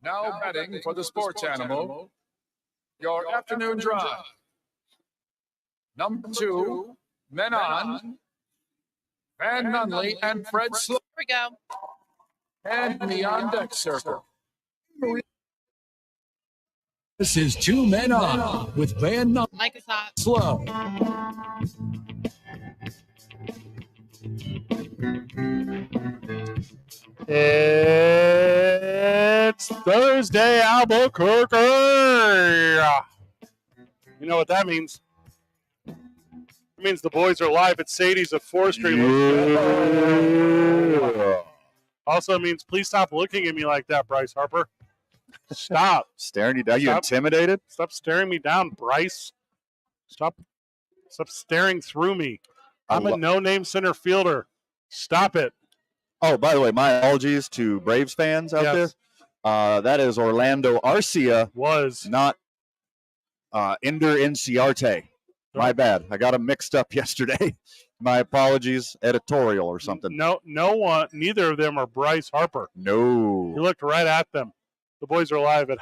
Now betting for the sports animal, your afternoon drive. Number 2, men on, Van Nunley and Fred Slow. Here we go. And me on deck circle. This is 2 men on with Van Nunley. Mike is hot. Slow. It's Thursday, Albuquerque. You know what that means? It means the boys are live at Sadies at 4th Street. Yeah. Also means please stop looking at me like that, Bryce Harper. Stop. Staring you down. You intimidated? Stop staring me down, Bryce. Stop staring through me. I'm a no-name center fielder. Stop it. Oh, by the way, my apologies to Braves fans out there. That is Orlando Arcia. Was not Ender Inciarte. My bad. I got them mixed up yesterday. My apologies. Editorial or something. No one. Neither of them are Bryce Harper. No. You looked right at them. The boys are live at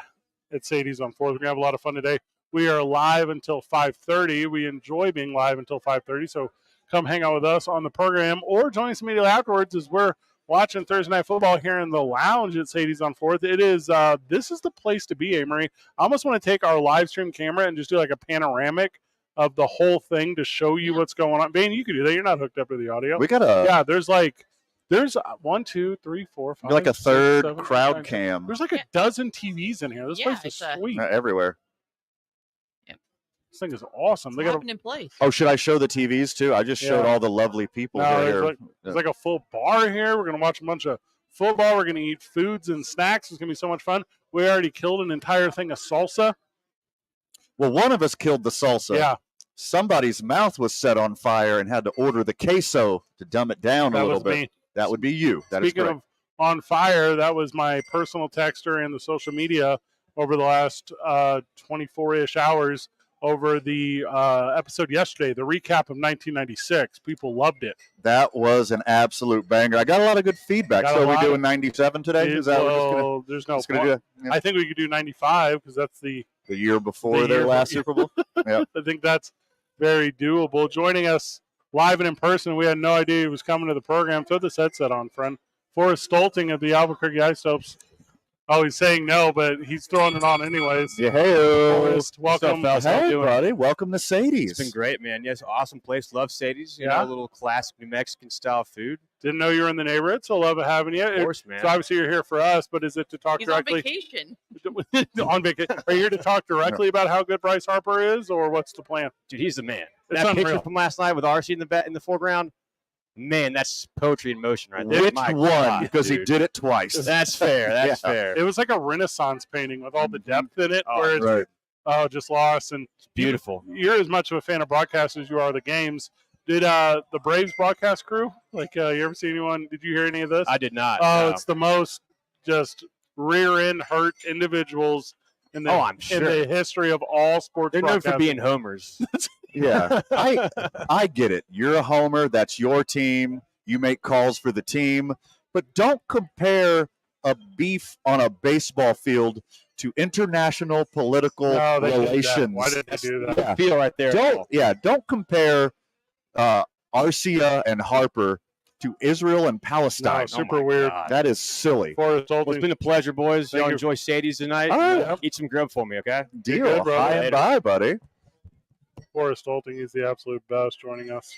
Sadies on 4th. We're going to have a lot of fun today. We are live until 5:30. We enjoy being live until 5:30, so come hang out with us on the program or join us immediately afterwards as we're watching Thursday Night Football here in the lounge at Sadies on 4th. It is, this is the place to be, Amory. I almost want to take our live stream camera and just do like a panoramic of the whole thing to show you what's going on. Bane, you can do that. You're not hooked up to the audio. We got a... Yeah, there's 1, 2, 3, 4, 5, like a 6, third 7, 8, crowd 9, cam. There's like a dozen TVs in here. This place is sweet. Everywhere. This thing is awesome. They got in place. Oh, should I show the TVs too? I just showed all the lovely people here. There's like a full bar here. We're going to watch a bunch of football. We're going to eat foods and snacks. It's going to be so much fun. We already killed an entire thing of salsa. Well, one of us killed the salsa. Yeah. Somebody's mouth was set on fire and had to order the queso to dumb it down a little bit. Me. That would be you. Speaking of on fire, that was my personal texter in the social media over the last 24-ish hours over the episode yesterday, the recap of 1996. People loved it. That was an absolute banger. I got a lot of good feedback. So we're doing 97 today? There's no point. I think we could do 95 because that's the year before their last Super Bowl. Yep. I think that's very doable. Joining us live and in person, we had no idea he was coming to the program. Throw this headset on, friend. Forrest Stolting of the Albuquerque Isotopes. Oh, he's saying no, but he's throwing it on anyways. Yeah, hey, Forrest, welcome. Hey, buddy. Welcome to Sadies. It's been great, man. Yes, awesome place. Love Sadies. You know, a little classic New Mexican style food. Didn't know you were in the neighborhood, so love having you. Of course, man. So obviously you're here for us, but is it to talk directly? On vacation. On vacation. Are you here to talk directly about how good Bryce Harper is, or what's the plan? Dude, he's the man. It's that unreal. picture from last night with RC in the foreground, man, that's poetry in motion right there. Which one? Because he did it twice. That's fair. That's fair. It was like a Renaissance painting with all the depth in it, where it's just lost. And it's beautiful. You're as much of a fan of broadcast as you are the games. Did the Braves broadcast crew, you ever see anyone, did you hear any of this? I did not. Oh, no. It's the most just rear-end hurt individuals in the, in the history of all sports They're known for being homers. Yeah, I get it. You're a homer. That's your team. You make calls for the team. But don't compare a beef on a baseball field to international political relations. Why did they do that? Yeah. Feel right there. Don't compare Arcia and Harper to Israel and Palestine. No, super weird. God. That is silly. Well, it's been a pleasure, boys. Y'all enjoy Sadies tonight. All right. Eat some grub for me, okay? Deal. Hi and bye, buddy. Forrest Stolting is the absolute best joining us.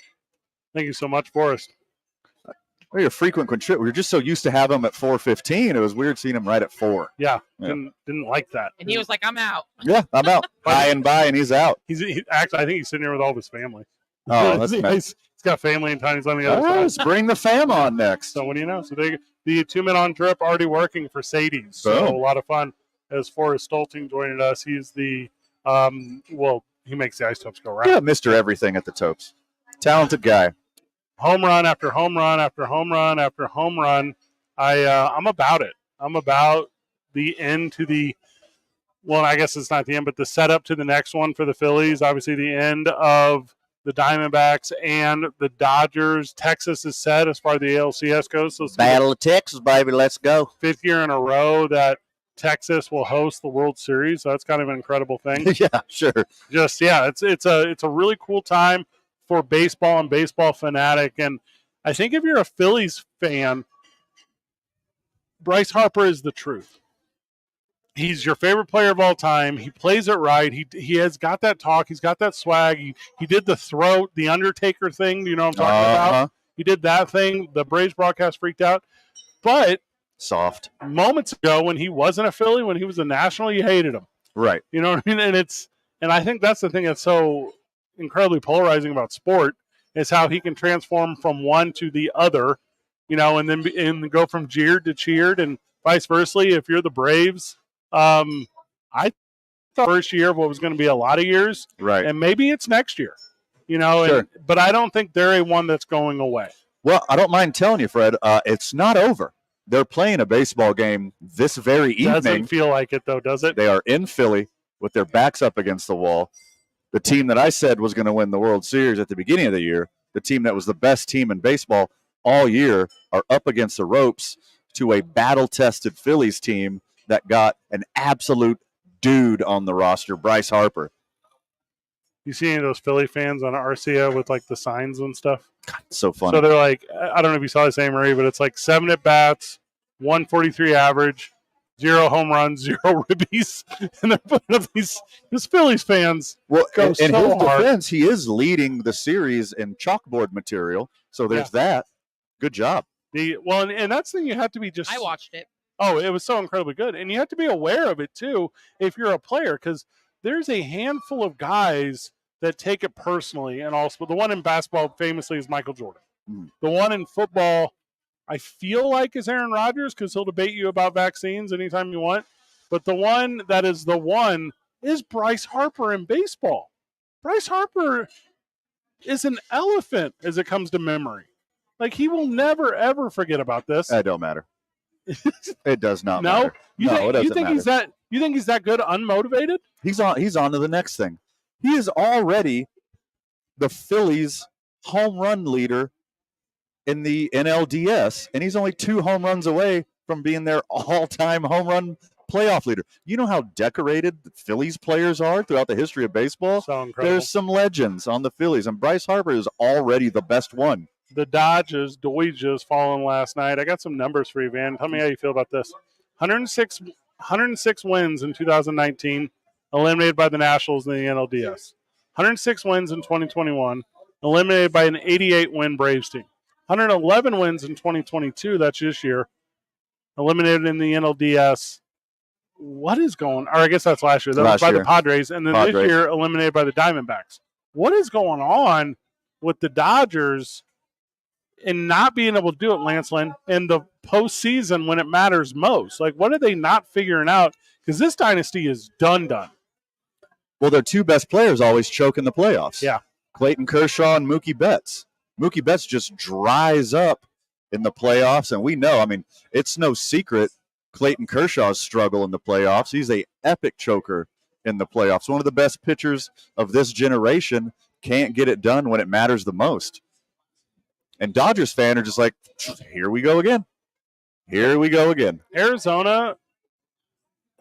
Thank you so much, Forrest. Well, you're a frequent contributor. We were just so used to have him at 4:15. It was weird seeing him right at 4. Yeah. Didn't like that. And he was like, I'm out. Yeah, I'm out. Hi and bye, and he's out. Actually, I think he's sitting here with all of his family. Oh, that's nice. He's got family and Tiny's on the other side. Let's bring the fam on next. So what do you know? So the 2 men on trip already working for Sadies. So a lot of fun as Forrest Stolting joining us. He's the he makes the Isotopes go round. Yeah, Mr. Everything at the Topes. Talented guy. Home run after home run after home run after home run. I'm about it. I'm about the end to the I guess it's not the end, but the setup to the next one for the Phillies. Obviously the end of the Diamondbacks and the Dodgers. Texas is set as far as the ALCS goes. So Battle of Texas, baby. Let's go. 5th year in a row that Texas will host the World Series. So that's kind of an incredible thing. Yeah, sure. It's a really cool time for baseball and baseball fanatic. And I think if you're a Phillies fan, Bryce Harper is the truth. He's your favorite player of all time. He plays it right. He has got that talk. He's got that swag. He did the throat, the Undertaker thing. You know what I'm talking about? He did that thing. The Braves broadcast freaked out. But soft moments ago, when he wasn't a Philly, when he was a National, you hated him. Right. You know what I mean? And I think that's the thing that's so incredibly polarizing about sport is how he can transform from one to the other, and then go from jeered to cheered and vice versa. If you're the Braves, I thought first year of what was going to be a lot of years, right? And maybe it's next year, Sure. But I don't think they're a one that's going away. Well, I don't mind telling you, Fred, it's not over. They're playing a baseball game this very evening. Doesn't feel like it, though, does it? They are in Philly with their backs up against the wall. The team that I said was going to win the World Series at the beginning of the year, the team that was the best team in baseball all year, are up against the ropes to a battle-tested Phillies team that got an absolute dude on the roster, Bryce Harper. You see any of those Philly fans on Arcia with, like, the signs and stuff? God, so funny. So they're like, I don't know if you saw this, Amory, but it's like 7 at-bats, 143 average, 0 home runs, 0 ribbies. And they're putting up these Phillies fans. Well, in so his hard. defense, he is leading the series in chalkboard material. So there's that. Good job. And that's the thing you have to be just. I watched it. Oh, it was so incredibly good. And you have to be aware of it, too, if you're a player, because there's a handful of guys that take it personally. And also, the one in basketball famously is Michael Jordan. The one in football, I feel like, is Aaron Rodgers, because he'll debate you about vaccines anytime you want. But the one that is the one is Bryce Harper in baseball. Bryce Harper is an elephant as it comes to memory. Like, he will never, ever forget about this. It don't matter. It does not No? matter. No, it doesn't matter. You think he's that good unmotivated? He's on to the next thing. He is already the Phillies home run leader in the NLDS, and he's only 2 home runs away from being their all-time home run playoff leader. You know how decorated the Phillies players are throughout the history of baseball? So incredible. There's some legends on the Phillies, and Bryce Harper is already the best one. The Dodgers fallen last night. I got some numbers for you, Van. Tell me how you feel about this. 106 wins in 2019, eliminated by the Nationals in the NLDS. 106 wins in 2021, eliminated by an 88-win Braves team. 111 wins in 2022, that's this year, eliminated in the NLDS. What is going on? Or I guess that's last year. That was by the Padres. And then this year, eliminated by the Diamondbacks. What is going on with the Dodgers and not being able to do it, Lance Lynn, in the postseason when it matters most? Like, what are they not figuring out? Because this dynasty is done. Well, their 2 best players always choke in the playoffs. Yeah. Clayton Kershaw and Mookie Betts. Mookie Betts just dries up in the playoffs, and we know, it's no secret Clayton Kershaw's struggle in the playoffs. He's an epic choker in the playoffs. One of the best pitchers of this generation can't get it done when it matters the most. And Dodgers fans are just like, here we go again. Here we go again. Arizona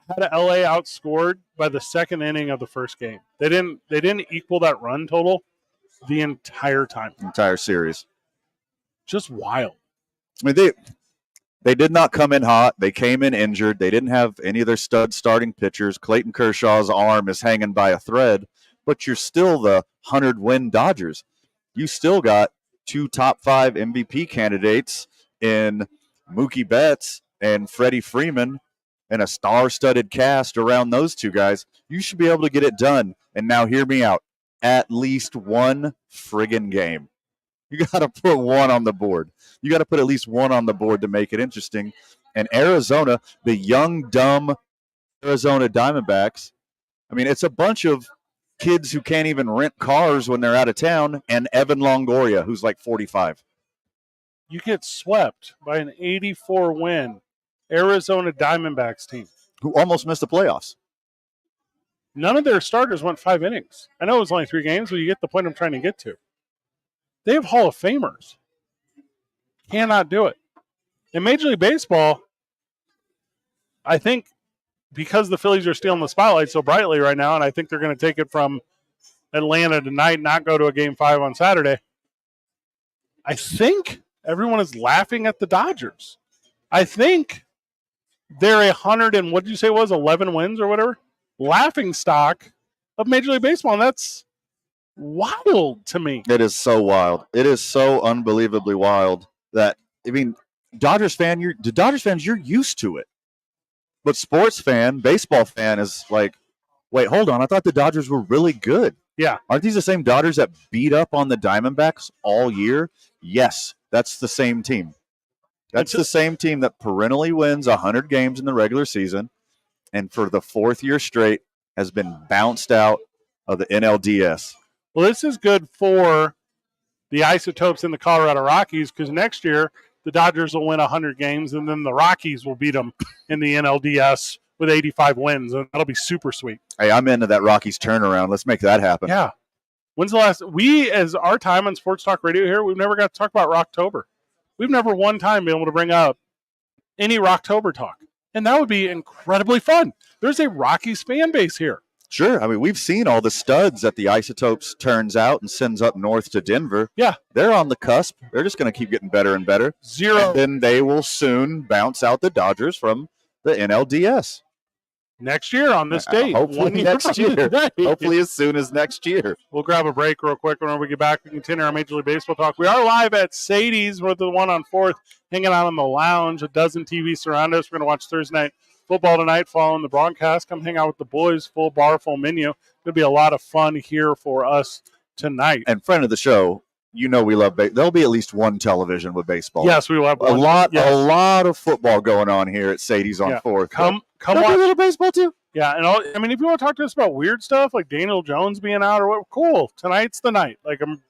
had LA outscored by the 2nd inning of the first game. They didn't equal that run total the entire time. Entire series. Just wild. They did not come in hot. They came in injured. They didn't have any of their stud starting pitchers. Clayton Kershaw's arm is hanging by a thread, but you're still the 100-win Dodgers. You still got 2 top 5 MVP candidates in Mookie Betts and Freddie Freeman and a star-studded cast around those 2 guys. You should be able to get it done. And now hear me out. At least 1 friggin' game. You got to put 1 on the board. You got to put at least 1 on the board to make it interesting. And Arizona, the young, dumb Arizona Diamondbacks, it's a bunch of kids who can't even rent cars when they're out of town, and Evan Longoria, who's like 45. You get swept by an 84-win Arizona Diamondbacks team, who almost missed the playoffs. None of their starters went 5 innings. I know it was only 3 games, but you get the point I'm trying to get to. They have Hall of Famers. Cannot do it. In Major League Baseball, I think because the Phillies are stealing the spotlight so brightly right now, and I think they're going to take it from Atlanta tonight, not go to a Game 5 on Saturday, I think everyone is laughing at the Dodgers. I think they're 100 and what did you say it was 11 wins or whatever laughing stock of Major League Baseball, and that's wild to me. It is so wild. It is so unbelievably wild that Dodgers fans, you're used to it, but sports fan, baseball fan is like, wait, hold on. I thought the Dodgers were really good. Yeah, aren't these the same Dodgers that beat up on the Diamondbacks all year? Yes, that's the same team. That's the same team that perennially wins 100 games in the regular season, and for the fourth year straight has been bounced out of the NLDS. Well, this is good for the Isotopes in the Colorado Rockies because next year the Dodgers will win 100 games, and then the Rockies will beat them in the NLDS with 85 wins, and that'll be super sweet. Hey, I'm into that Rockies turnaround. Let's make that happen. Yeah. When's the last – we, as our time on Sports Talk Radio here, we've never got to talk about Rocktober. We've never one time been able to bring up any Rocktober talk, and that would be incredibly fun. There's a Rockies fan base here. Sure. I mean, we've seen all the studs that the Isotopes turns out and sends up north to Denver. Yeah. They're on the cusp. They're just going to keep getting better and better. Zero. And then they will soon bounce out the Dodgers from the NLDS. Next year on this date. Hopefully next year. Hopefully as soon as next year. We'll grab a break real quick. Whenever we get back, we continue our Major League Baseball talk. We are live at Sadies. We're the one on 4th, hanging out in the lounge. A dozen TVs surround us. We're going to watch Thursday night football tonight following the broadcast. Come hang out with the boys. Full bar, full menu. It'll be a lot of fun here for us tonight. And friend of the show, you know we love baseball. There'll be at least one television with baseball. Yes, we will have one. A lot of football going on here at Sadie's on 4th. Come watch a little baseball too. Yeah, and if you want to talk to us about weird stuff like Daniel Jones being out or what, cool. Tonight's the night. Like, I'm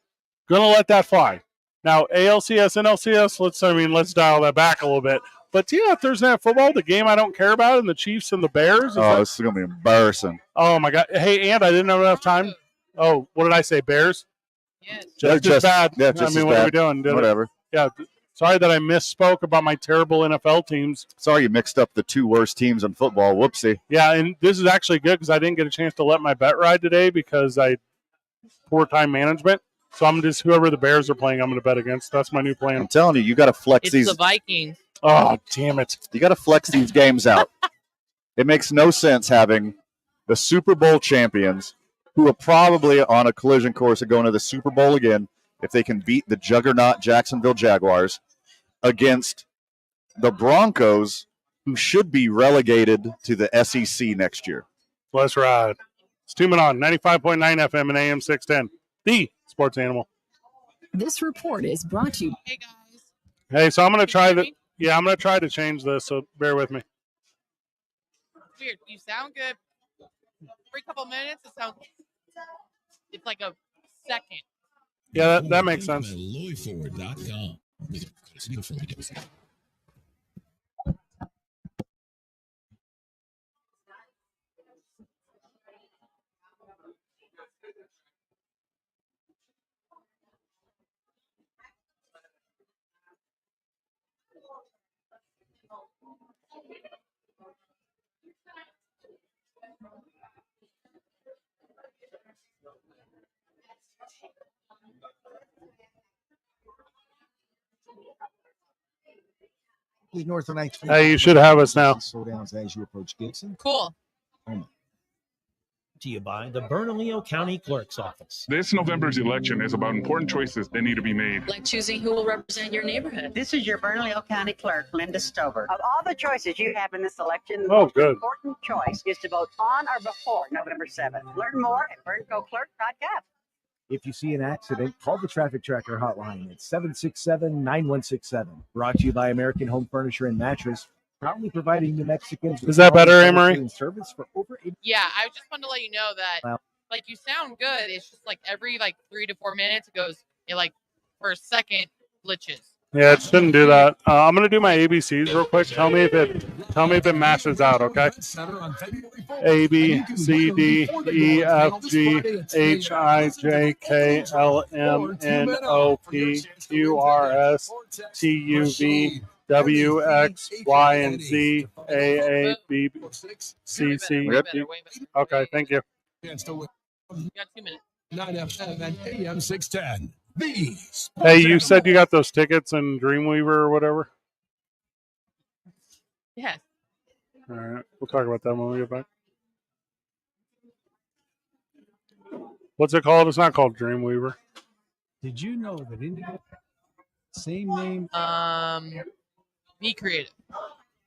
gonna let that fly. Now, ALCS, NLCS, let's dial that back a little bit. But yeah, Thursday Night Football, the game I don't care about, and the Chiefs and the Bears. This is gonna be embarrassing. Oh my God! Hey, and I didn't have enough time. Oh, what did I say? Bears? Yes. Just as bad. Yeah, just I mean, as what bad. are we doing? Whatever. Yeah. Sorry that I misspoke about my terrible NFL teams. Sorry you mixed up the two worst teams in football. Whoopsie. Yeah, and this is actually good because I didn't get a chance to let my bet ride today because poor time management. So I'm just whoever the Bears are playing, I'm going to bet against. That's my new plan. I'm telling you, got to flex It's these. the Vikings. Oh, damn it! You got to flex these games out. It makes no sense having the Super Bowl champions, who are probably on a collision course of going to the Super Bowl again, if they can beat the juggernaut Jacksonville Jaguars, against the Broncos, who should be relegated to the SEC next year. Let's ride. It's 2 Men On, 95.9 FM and AM 610, the sports animal. This report is brought to you. Hey, guys. Hey, so I'm going to try Can you hear to. me? Yeah, I'm going to try to change this, so bear with me. Weird. You sound good. Every couple minutes, it's like a second. Yeah, that makes sense. LoyFord.com. North of 9th Street. Hey, you should have us now. Slowdowns as you approach Gibson. Cool. To you by the Bernalillo County Clerk's Office. This November's election is about important choices that need to be made. Like choosing who will represent your neighborhood. This is your Bernalillo County Clerk, Linda Stover. Of all the choices you have in this election, the Oh, most good. important choice is to vote on or before November 7th. Learn more at berncoclerk.gov. If you see an accident, call the Traffic Tracker hotline at 767-9167. Brought to you by American Home Furniture and Mattress, proudly providing New Mexicans with Is that better, quality Amory? furniture and service for over 80. Yeah, I just wanted to let you know that, Wow. like, you sound good. It's just like every 3 to 4 minutes, it goes, for a second, glitches. Yeah, it shouldn't do that. I'm going to do my ABCs real quick. Tell me if it matches out, okay? A, B, C, D, E, F, G, H, I, J, K, L, M, N, O, P, Q, R, S, T, U, V, W, X, Y, and Z, A, A, B, C, C. Way better. Okay, thank you. You got 2 minutes. 9FM and AM 610. These. Hey, you said you got those tickets in Dreamweaver or whatever? Yes. All right. We'll talk about that when we get back. What's it called? It's not called Dreamweaver. Did you know that Indigo, same name, Be creative.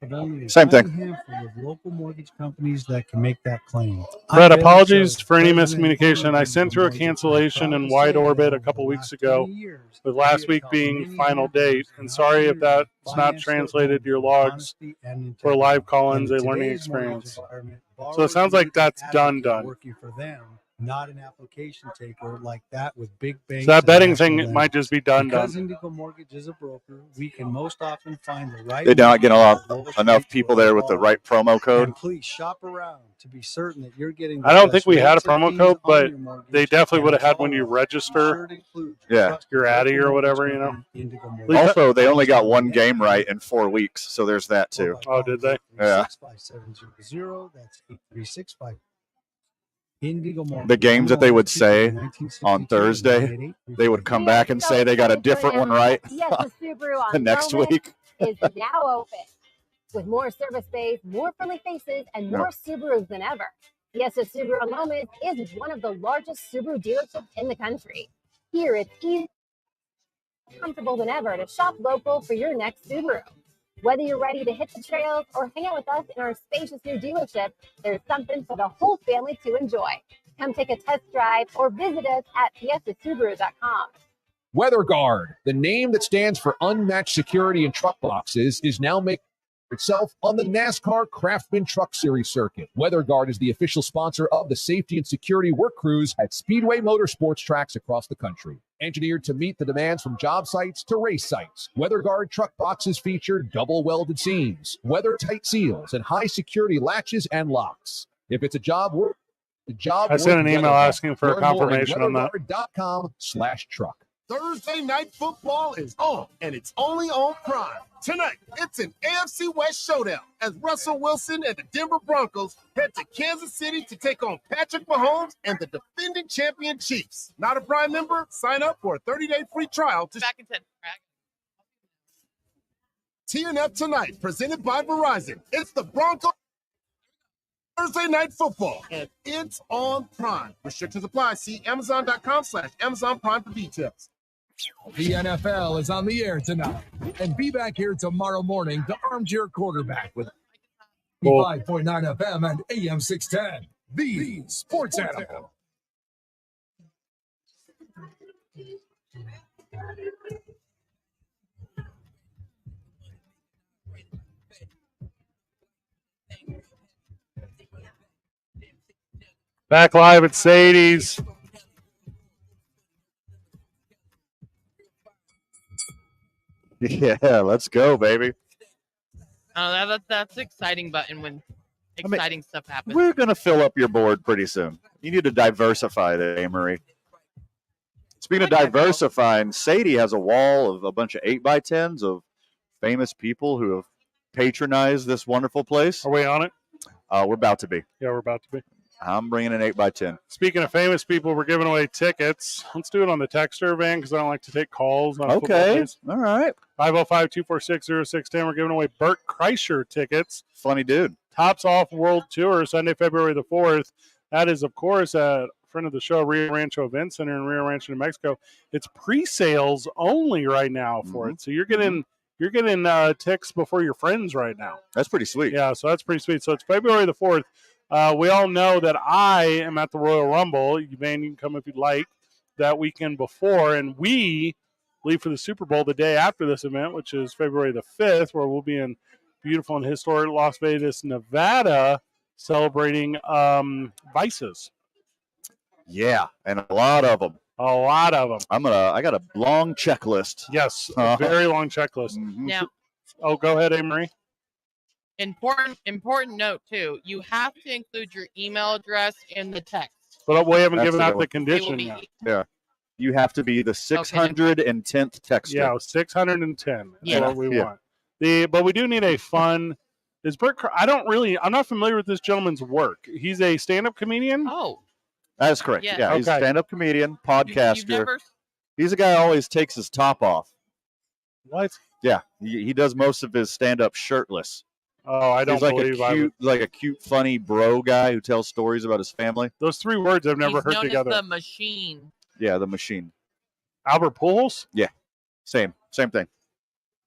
of only a Same tiny thing. handful of local mortgage companies that can make that claim? Brett, I barely apologies chose for any President miscommunication. I Indigo sent through a Mortgage. cancellation I'm in proud Wide to say Orbit that a couple over the weeks last ago, 20 years, with we last have week helped being many final homeowners date. in And our sorry if community that's not finance their translated home to your with logs honesty and for integrity. live call-ins, In a learning today's mortgage experience. environment, So it borrowers sounds like need an that's done. advocate working for them, not an application taker like that with big banks. So that and betting national thing lenders. might just be done. Because Indigo Mortgage is a broker, we can most often find the right. They don't get mortgage enough rate people for our there with the borrower. right promo code. And please shop around to be certain that you're getting. I don't think best we had a rates and promo fees code, on but your mortgage, they definitely and would have it's had when you all register sure to include Yeah. trusted your Addy local or mortgage whatever, you know. company, Indigo Mortgage. Also, they only got one game right in 4 weeks, so there's that too. Oh, did they? Yeah. 836-5700, that's 8365. Indigo Mortgage. The games that they would say on Thursday, they would come back and say they got a different one right Yes, the Subaru the on next Lomas week. is now open with more service bays, more friendly faces, and more Subarus than ever. Yes, the Subaru on Lomas is one of the largest Subaru dealerships in the country. Here, it's easy, comfortable than ever to shop local for your next Subaru. Whether you're ready to hit the trails or hang out with us in our spacious new dealership, there's something for the whole family to enjoy. Come take a test drive or visit us at fiestasubaru.com. WeatherGuard, the name that stands for unmatched security in truck boxes, is now making itself on the NASCAR Craftsman Truck Series circuit. WeatherGuard is the official sponsor of the safety and security work crews at Speedway Motorsports tracks across the country. Engineered to meet the demands from job sites to race sites, WeatherGuard truck boxes feature double welded seams, weather-tight seals, and high security latches and locks. If it's a job worth the job, I sent an worth email WeatherGuard. asking for a Learn more at confirmation on that. weatherguard.com/truck. Thursday night football is on, and it's only on Prime. Tonight, it's an AFC West showdown as Russell Wilson and the Denver Broncos head to Kansas City to take on Patrick Mahomes and the defending champion Chiefs. Not a Prime member? Sign up for a 30-day free trial to Back in 10. TNF Tonight, presented by Verizon. It's the Broncos Thursday night football, and it's on Prime. Restrictions apply. See Amazon.com/Amazon Prime for details. The NFL is on the air tonight. And be back here tomorrow morning to Armchair Quarterback with 5.9 FM and AM 610. The Sports Animal. Back live at Sadies. Yeah, let's go, baby. Oh, that's an exciting button when exciting stuff happens. We're going to fill up your board pretty soon. You need to diversify that, Amory. Speaking of diversifying, Sadie has a wall of a bunch of 8x10s of famous people who have patronized this wonderful place. Are we on it? We're about to be. Yeah, we're about to be. I'm bringing an 8x10. Speaking of famous people, we're giving away tickets. Let's do it on the texter van because I don't like to take calls on football Okay. days. All right. 505-246-0610. We're giving away Bert Kreischer tickets. Funny dude. Tops Off World Tour, Sunday, February the 4th. That is, of course, at friend of the show, Rio Rancho Event Center in Rio Rancho, New Mexico. It's pre-sales only right now for it. So you're getting ticks before your friends right now. That's pretty sweet. Yeah, so that's pretty sweet. So it's February the 4th. We all know that I am at the Royal Rumble. You can come if you'd like that weekend before. And we leave for the Super Bowl the day after this event, which is February the 5th, where we'll be in beautiful and historic Las Vegas, Nevada, celebrating Vices. Yeah, and a lot of them. A lot of them. I got a long checklist. Yes, a very long checklist. Now, oh, go ahead, Amory. Important note too. You have to include your email address in the text. But we haven't That's given the out one. the condition yet. Yeah. You have to be the 610th texter. Yeah, 610. That's Yeah. what we want. But we do need a fun. Is Bert? I'm not familiar with this gentleman's work. He's a stand-up comedian. Oh, That's correct. Yeah. Yeah, he's a Okay. stand-up comedian, podcaster. never. He's a guy who always takes his top off. What? Yeah, he does most of his stand-up shirtless. Oh, I don't He's like believe a cute, like a cute, funny bro guy who tells stories about his family. Those three words I've never He's heard known together. as the Machine. Yeah, the Machine. Albert Pujols. Yeah, same thing.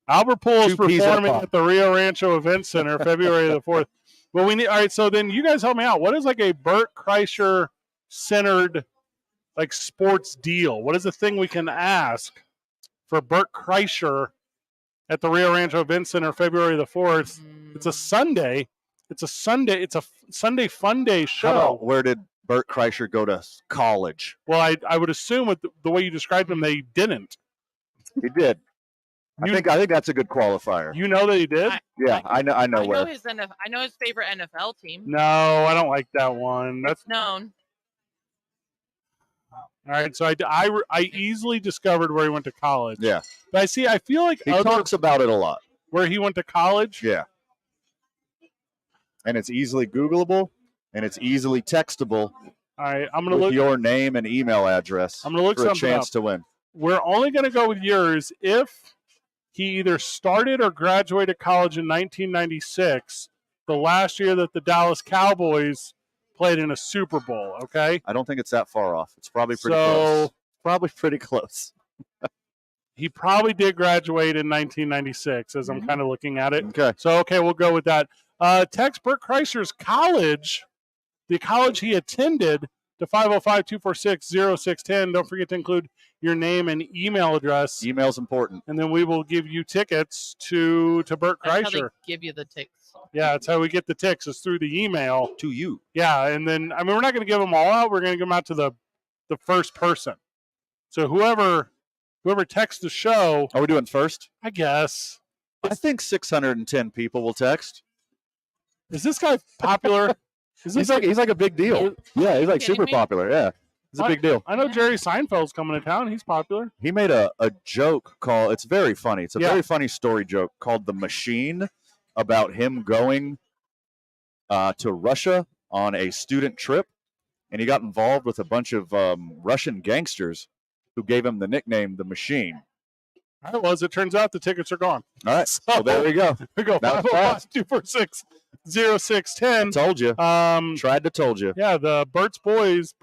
Albert Pujols 2 peas in a performing pod. at the Rio Rancho Event Center, February the 4th. Well, we need. All right, so then you guys help me out. What is like a Bert Kreischer centered like sports deal? What is the thing we can ask for Bert Kreischer at the Rio Rancho Event Center, February the 4th? It's a Sunday. It's a Sunday fun day How show. about where did Bert Kreischer go to college? Well, I would assume with the way you described him, they didn't. He did. I think that's a good qualifier. You know that he did? I know I know where. his I know his favorite NFL team. No, I don't like that one. That's It's known. all right. So I easily discovered where he went to college. Yeah. But I feel like He talks about it a lot. where he went to college. Yeah. And it's easily Googleable, and it's easily textable. All right, I'm gonna with look your name and email address. I'm gonna look for a something chance up. to win. We're only going to go with yours if he either started or graduated college in 1996, the last year that the Dallas Cowboys played in a Super Bowl, okay? I don't think it's that far off. It's probably pretty So- close. Probably pretty close. He probably did graduate in 1996 as I'm kind of looking at it. Okay. So, okay, we'll go with that. Text Bert Kreischer's college, the college he attended, to 505-246-0610. Don't forget to include your name and email address. Email's important. And then we will give you tickets to Bert That's how they Kreischer. give you the ticks. Yeah, that's how we get the tickets, is through the email. To you. Yeah, and then, we're not going to give them all out. We're going to give them out to the first person. So whoever texts the show. Are we doing first? I guess. I think 610 people will text. Is this guy popular? He's like a big deal. Yeah, he's like super popular. Yeah, it's a big deal. I know Jerry Seinfeld's coming to town. He's popular. He made a joke called, it's very funny. It's a Yeah. very funny story joke called The Machine, about him going to Russia on a student trip. And he got involved with a bunch of Russian gangsters who gave him the nickname The Machine. All right, well, as it turns out, the tickets are gone. All right, so there we go. We go That was fast. 505-246-0610. Told you. Tried to told you. Yeah, the Bert's boys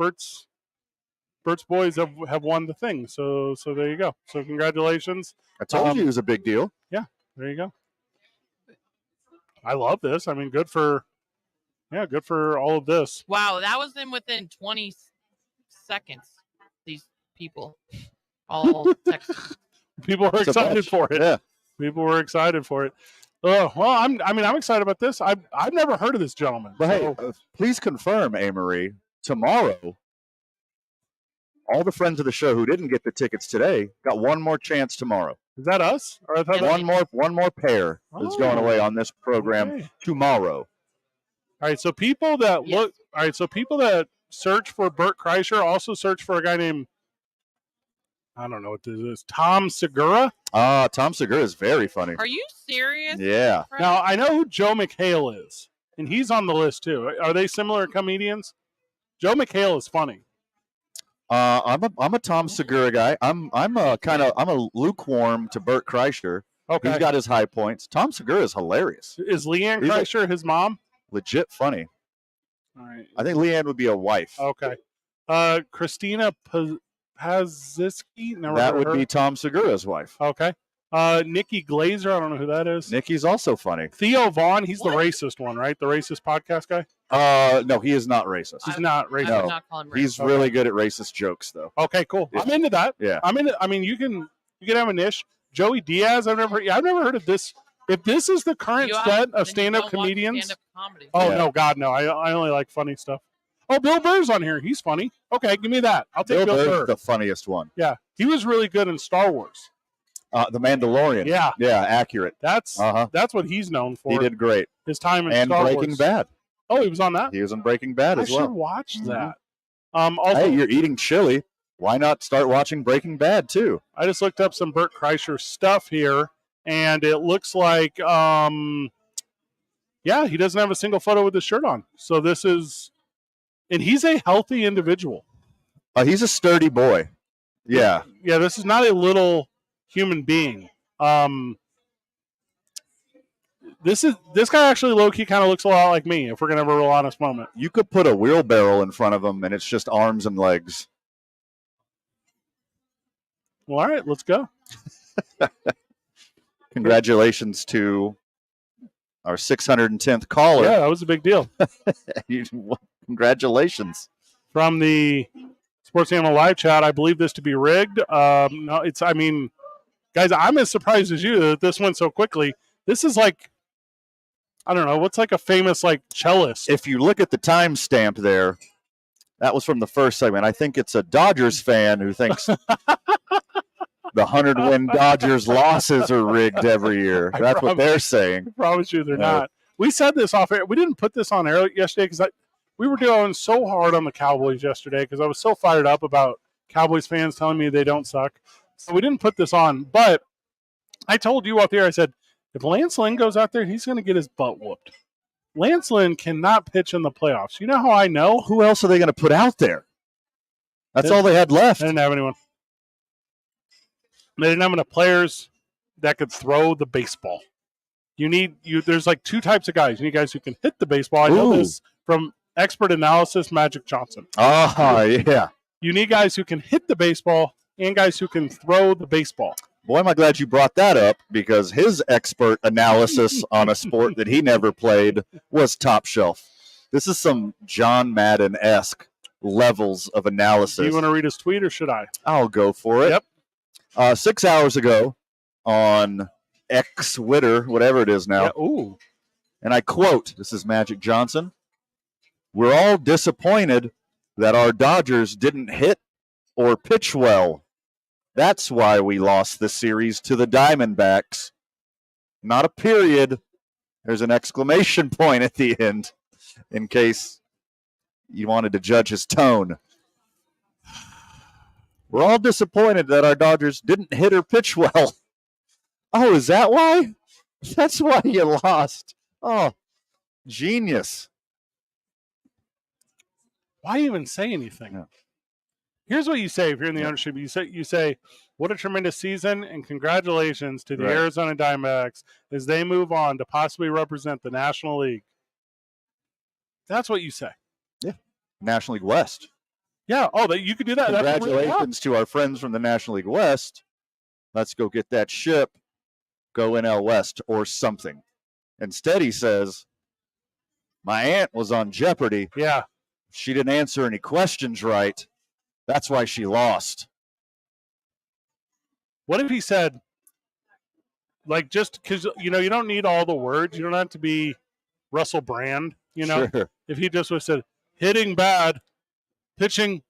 have won the thing. So there you go. So congratulations. I told you it was a big deal. Yeah, there you go. I love this. I mean, good for all of this. Wow, that was within 20 seconds. These people all texted. People were It's a excited bunch. for it. Yeah. People were excited for it. Oh, well, I'm excited about this. I've never heard of this gentleman. But hey, So- please confirm, Amory, tomorrow, all the friends of the show who didn't get the tickets today got one more chance tomorrow. Is that us? Or I thought One more pair is going Oh, away on this program okay. tomorrow. All right, so people that look. All right, so people that search for Bert Kreischer also search for a guy named, I don't know what this is, Tom Segura. Tom Segura is very funny. Are you serious? Yeah. Now I know who Joe McHale is, and he's on the list too. Are they similar comedians? Joe McHale is funny. I'm a Tom Segura guy. I'm a lukewarm to Bert Kreischer. Okay. He's got his high points. Tom Segura is hilarious. Is Leanne He's Kreischer his mom? Legit funny. All right. I think Leanne would be a wife. Okay. Christina Pazitsky. That would be Tom Segura's wife. Okay. Nikki Glazer. I don't know who that is. Nikki's also funny. Theo Vaughn. He's the racist one, right? The racist podcast guy. No, he is not racist. He's not racist. I would not call him racist. He's really good at racist jokes, though. Okay, cool. Yeah. I'm into that. Yeah. I'm into. I mean, you can have a niche. Joey Diaz. I've never heard of this. If this is the current set of stand-up comedians. Stand-up comedy. Oh Yeah. no, God no! I only like funny stuff. Oh, Bill Burr's on here. He's funny. Okay, give me that. I'll take Bill Burr's Burr. the funniest one. Yeah, he was really good in Star Wars. The Mandalorian. Yeah. Yeah, accurate. That's what he's known for. He did great. His time in And Star Breaking Wars. Bad. Oh, he was on that. He was in Breaking Bad I as well. should watch that. Also, Hey, you're eating chili. Why not start watching Breaking Bad too? I just looked up some Bert Kreischer stuff here, and it looks like, he doesn't have a single photo with his shirt on. So this is, and he's a healthy individual. He's a sturdy boy. Yeah. Yeah, this is not a little human being. This guy actually low-key kind of looks a lot like me, if we're going to have a real honest moment. You could put a wheelbarrow in front of him, and it's just arms and legs. Well, all right, let's go. Congratulations to our 610th caller. Yeah, that was a big deal. Congratulations. From the Sports Animal live chat, I believe this to be rigged. No, guys, I'm as surprised as you that this went so quickly. This is like, I don't know, what's like a famous like cellist. If you look at the timestamp there, that was from the first segment. I think it's a Dodgers fan who thinks the 100-win Dodgers losses are rigged every year. That's what they're saying. I promise you they're not. We said this off air. We didn't put this on air yesterday because we were doing so hard on the Cowboys yesterday because I was so fired up about Cowboys fans telling me they don't suck. So we didn't put this on. But I told you out there, I said, if Lance Lynn goes out there, he's going to get his butt whooped. Lance Lynn cannot pitch in the playoffs. You know how I know? Who else are they going to put out there? That's all they had left. They didn't have anyone. They didn't have enough players that could throw the baseball. There's like two types of guys. You need guys who can hit the baseball. I know this from expert analysis, Magic Johnson. Yeah. You need guys who can hit the baseball and guys who can throw the baseball. Boy, am I glad you brought that up because his expert analysis on a sport that he never played was top shelf. This is some John Madden-esque levels of analysis. Do you want to read his tweet or should I? I'll go for it. Yep. 6 hours ago on X-Twitter, whatever it is now. Yeah, and I quote, this is Magic Johnson, "We're all disappointed that our Dodgers didn't hit or pitch well. That's why we lost the series to the Diamondbacks." Not a period. There's an exclamation point at the end in case you wanted to judge his tone. We're all disappointed that our Dodgers didn't hit or pitch well. Oh, is that why? That's why you lost. Oh, genius. Why even say anything? Yeah. Here's what you say if you're in the ownership. You say, what a tremendous season, and congratulations to the Arizona Diamondbacks as they move on to possibly represent the National League. That's what you say. Yeah. National League West. Yeah. Oh, you could do that. Congratulations to our friends from the National League West. Let's go get that ship. Go NL West or something. Instead, he says, my aunt was on Jeopardy. Yeah. She didn't answer any questions right. That's why she lost. What if he said, like, just because, you don't need all the words. You don't have to be Russell Brand, Sure. If he just would have said, hitting bad, pitching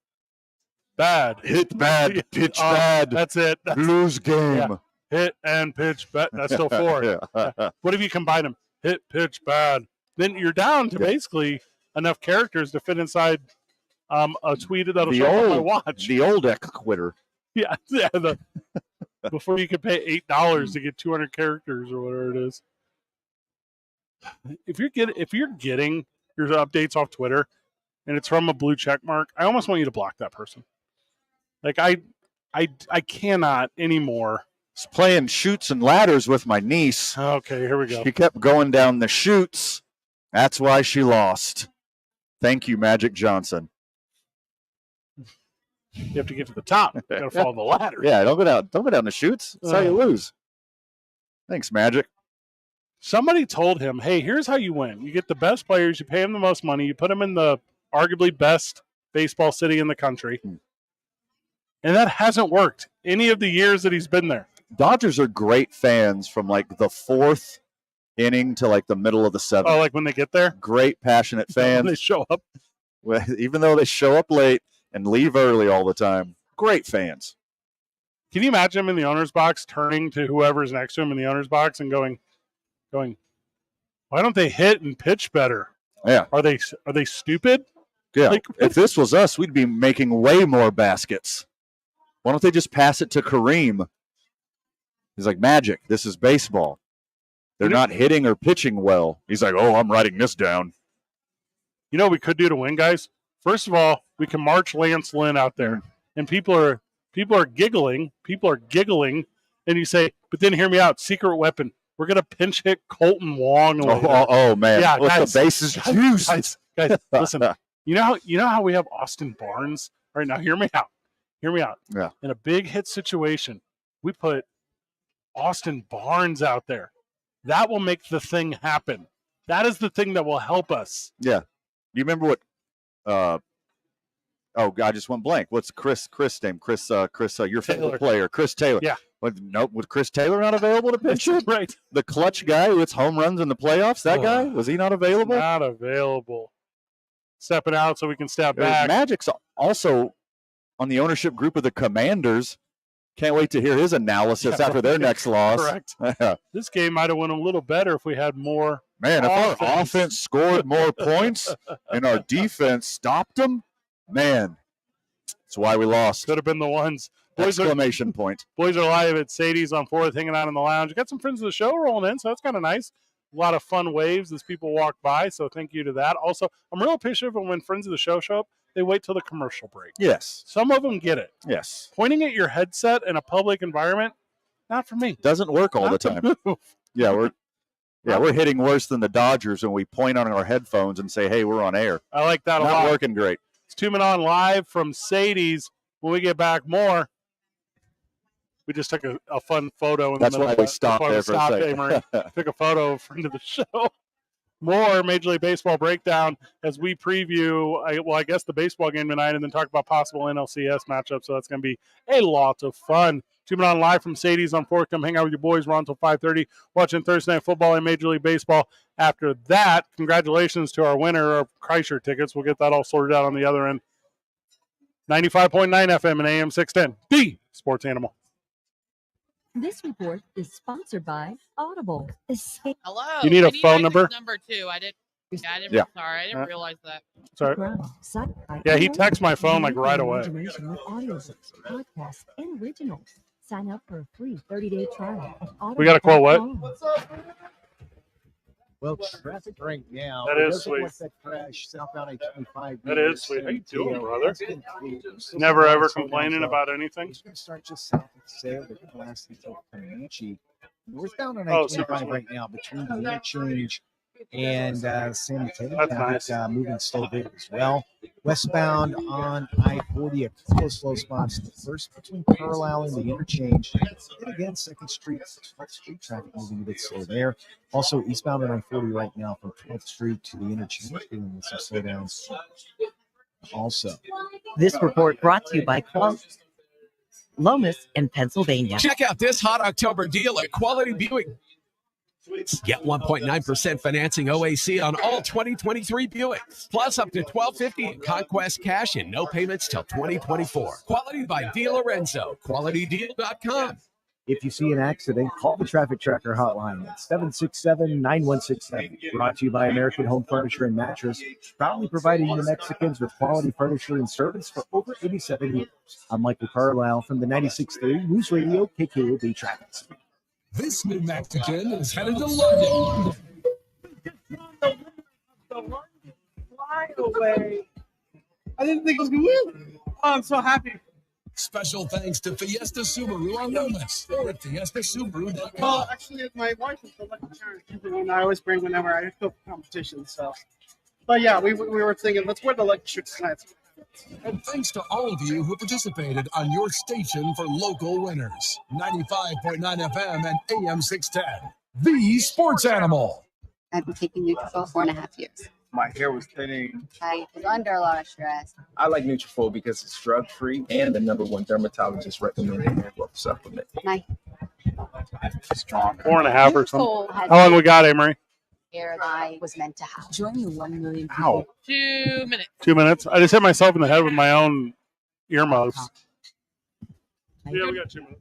bad. Hit bad, pitch bad. That's it. Lose game. Yeah. Hit and pitch bad. That's still 4. Yeah. What if you combine them? Hit, pitch, bad. Then you're down to basically enough characters to fit inside a tweet that'll show up on my watch. The old X-Quitter. Yeah. Before you could pay $8 to get 200 characters or whatever it is. If you're getting your updates off Twitter and it's from a blue check mark, I almost want you to block that person. Like I cannot anymore. I was playing Chutes and Ladders with my niece. Okay, here we go. She kept going down the chutes. That's why she lost. Thank you, Magic Johnson. You have to get to the top. You got to follow the ladder. Yeah, don't go down the chutes. That's how you lose. Thanks, Magic. Somebody told him, hey, here's how you win. You get the best players, you pay them the most money, you put them in the arguably best baseball city in the country. And that hasn't worked any of the years that he's been there. Dodgers are great fans from like the 4th inning to like the middle of the 7th. Oh, like when they get there? Great, passionate fans. They show up. Even though they show up late and leave early all the time. Great fans. Can you imagine him in the owner's box turning to whoever's next to him in the owner's box and going, why don't they hit and pitch better? Yeah. Are they stupid? Yeah. If this was us, we'd be making way more baskets. Why don't they just pass it to Kareem? He's like, Magic, this is baseball. They're not hitting or pitching well. He's like, oh, I'm writing this down. You know what we could do to win, guys? First of all, we can march Lance Lynn out there, and people are giggling. People are giggling, and you say, but then hear me out. Secret weapon. We're gonna pinch hit Colton Wong. Oh man! Yeah, let guys, the bases juice. Guys, listen. You know how we have Austin Barnes right now. Hear me out. Hear me out. Yeah. In a big hit situation, we put Austin Barnes out there. That will make the thing happen. That is the thing that will help us. Yeah. Do you remember what? Oh, God, I just went blank. What's Chris name? Chris, your favorite player, Chris Taylor. Yeah. Nope. Was Chris Taylor not available to pitch it? Right. The clutch guy who hits home runs in the playoffs. That guy, was he not available? Not available. Stepping out so we can step back. Magic's also on the ownership group of the Commanders. Can't wait to hear his analysis after their next loss. Correct. This game might have went a little better if we had more. Man, if our offense scored more points and our defense stopped them, man, that's why we lost. Could have been the ones. Exclamation point. Boys are live at Sadies on 4th, hanging out in the lounge. Got some friends of the show rolling in, so that's kind of nice. A lot of fun waves as people walk by, so thank you to that. Also, I'm real appreciative of when friends of the show up, they wait till the commercial break. Yes. Some of them get it. Yes. Pointing at your headset in a public environment, not for me. Doesn't work all the time. Yeah, we're hitting worse than the Dodgers when we point on our headphones and say, hey, we're on air. I like that a lot. Not working great. It's 2 Men On live from Sadies. When we get back, more. We just took a fun photo. That's why we stopped there for a second. Took a photo of a friend of the show. More Major League Baseball breakdown as we preview, I guess, the baseball game tonight and then talk about possible NLCS matchups. So that's going to be a lot of fun. 2 Men On live from Sadies on 4th. Come hang out with your boys. We're on until 5:30 watching Thursday Night Football and Major League Baseball. After that, congratulations to our winner of Kreischer tickets. We'll get that all sorted out on the other end. 95.9 FM and AM 610, the Sports Animal. This report is sponsored by Audible. Hello. You need a phone number? Number 2. I didn't. Yeah. Sorry, I didn't realize that. Sorry. Yeah, he texts my phone like right away. Information with audiobooks, podcasts, and originals. Sign up for a free 30-day trial at Audible. We got to quote what? Well, traffic right now. That is sweet. That crash southbound I-25. That is sweet. How you doing, brother? Never ever complaining about anything. It's going to start just south of Sayre, but it'll last until Comanche. Northbound on super I-25 sweet. right now between the interchange and San Mateo. That's traffic, nice. Moving slow there as well. Westbound on I-40, a couple of slow spots. First between Carlisle and the interchange. And again, 2nd Street, 12th Street traffic moving a bit slow there. Also, eastbound on I-40 right now from 12th Street to the interchange, dealing with some slowdowns. Also, This report brought to you by Lomas in Pennsylvania. Check out this hot October deal at Quality Buick. Get 1.9% financing OAC on all 2023 Buicks, plus up to $1,250 in Conquest cash and no payments till 2024. Quality by Di Lorenzo. QualityDeal.com. if you see an accident, call the Traffic Tracker hotline at 767-9167. Brought to you by American Home Furniture and Mattress, proudly providing New Mexicans with quality furniture and service for over 87 years. I'm Michael Carlisle from the 96.3 News Radio KKOB Traffic. This New Mexican is headed to London. Fly away. I didn't think it was going to win. Oh, I'm so happy. Special thanks to Fiesta Subaru on Lomas or at fiestasubaru.com. Well, actually, my wife is the lucky charm. She's the one I always bring whenever I go for competitions. So, but yeah, we were thinking, let's wear the lucky shirt tonight. And thanks to all of you who participated on your station for local winners. 95.9 FM and AM 610. The Sports Animal. I've been taking Nutrafol 4.5 years. My hair was thinning. I was under a lot of stress. I like Nutrafol because it's drug-free and the #1 dermatologist recommended hair growth supplement. My Strong. 4.5 or something. How long we got, Amory? hair that I was meant to have. Join the 1 million people. Ow. 2 minutes. 2 minutes. I just hit myself in the head with my own earmuffs. Yeah, we got 2 minutes.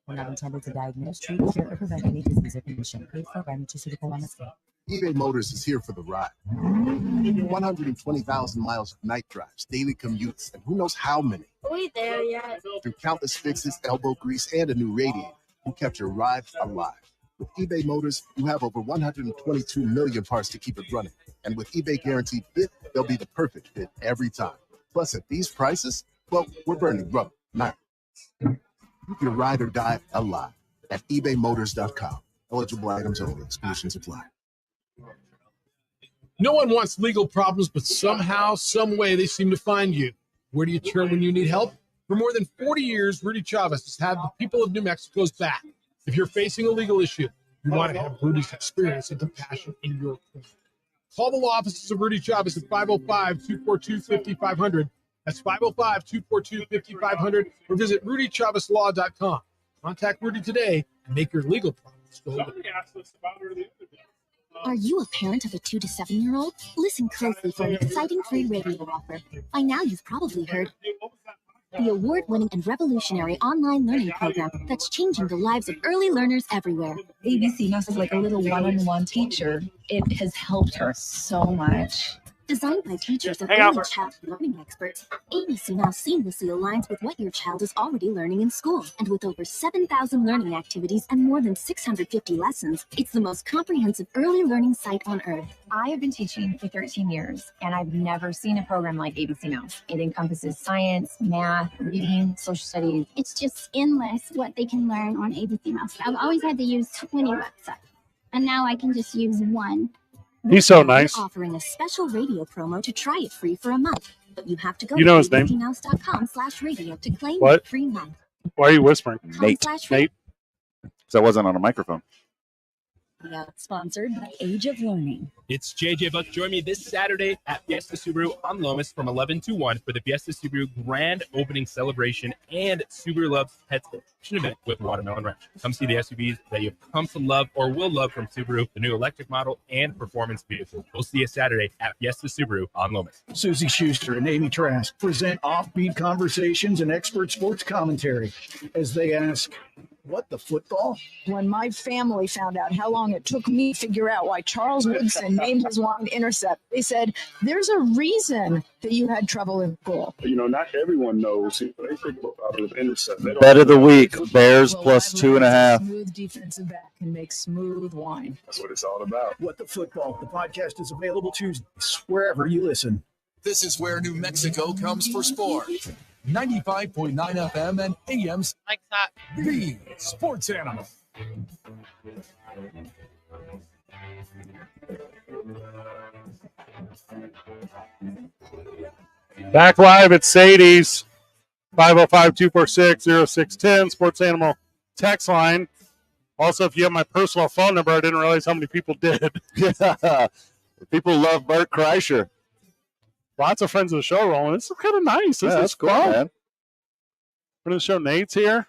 We're not intended to diagnose, treat, cure, or prevent any disease or condition. Paid for by nutraceutical honesty. eBay Motors is here for the ride. 120,000 miles of night drives, daily commutes, and who knows how many. Are we there yet? Through countless fixes, elbow grease, and a new radiator, who kept your ride alive. With eBay Motors, you have over 122 million parts to keep it running. And with eBay Guaranteed Fit, they'll be the perfect fit every time. Plus, at these prices, well, we're burning rubber, not. Keep your ride or die alive at ebaymotors.com. Eligible items only. Exclusions apply. No one wants legal problems, but somehow, some way, they seem to find you. Where do you turn when you need help? For more than 40 years, Rudy Chavez has had the people of New Mexico's back. If you're facing a legal issue, you want to have Rudy's experience and compassion in your corner. Call the law offices of Rudy Chavez at 505-242-5500. That's 505-242-5500, or visit rudychavezlaw.com. Contact Rudy today and make your legal problems go away. Are you a parent of a 2 to 7-year-old? Listen closely for an exciting free radio offer. By now, you've probably heard the award-winning and revolutionary online learning program that's changing the lives of early learners everywhere. ABC Mouse is like a little one-on-one teacher. It has helped her so much. Designed by teachers and early child learning experts, ABC Now seamlessly aligns with what your child is already learning in school. And with over 7,000 learning activities and more than 650 lessons, it's the most comprehensive early learning site on earth. I have been teaching for 13 years, and I've never seen a program like ABC Mouse. It encompasses science, math, reading, social studies. It's just endless what they can learn on ABC Mouse. I've always had to use 20 websites, and now I can just use one. He's so nice. We're offering a special radio promo to try it free for a month. But you have to go to his name? abcmouse.com/radio to claim What? your free month. Why are you whispering? Nate. Nate. Because I wasn't on a microphone. Yeah, sponsored by Age of Learning. It's JJ Buck. Join me this Saturday at Fiesta Subaru on Lomas from 11 to 1 for the Fiesta Subaru Grand Opening Celebration and Subaru Loves Pets event with Watermelon Ranch. Come see the SUVs that you've come to love or will love from Subaru, the new electric model and performance vehicle. We'll see you Saturday at Fiesta Subaru on Lomas. Susie Schuster and Amy Trask present offbeat conversations and expert sports commentary as they ask, what the football? When my family found out how long it took me to figure out why Charles Woodson named his wine Intercept, they said, there's a reason that you had trouble in school. You know, not everyone knows. They think about Intercept. Bet of the week, Bears plus 2.5. Smooth defensive back can make smooth wine. That's what it's all about. What the football? The podcast is available Tuesdays, wherever you listen. This is where New Mexico comes for sport. 95.9 FM and AM. Like that. The Sports Animal. Back live at Sadies. 505-246-0610. Sports Animal text line. Also, if you have my personal phone number, I didn't realize how many people did. Yeah. People love Bert Kreischer. Lots of friends of the show rolling. This is kind of nice. This is cool, fun. man. We're going to show Nate's here.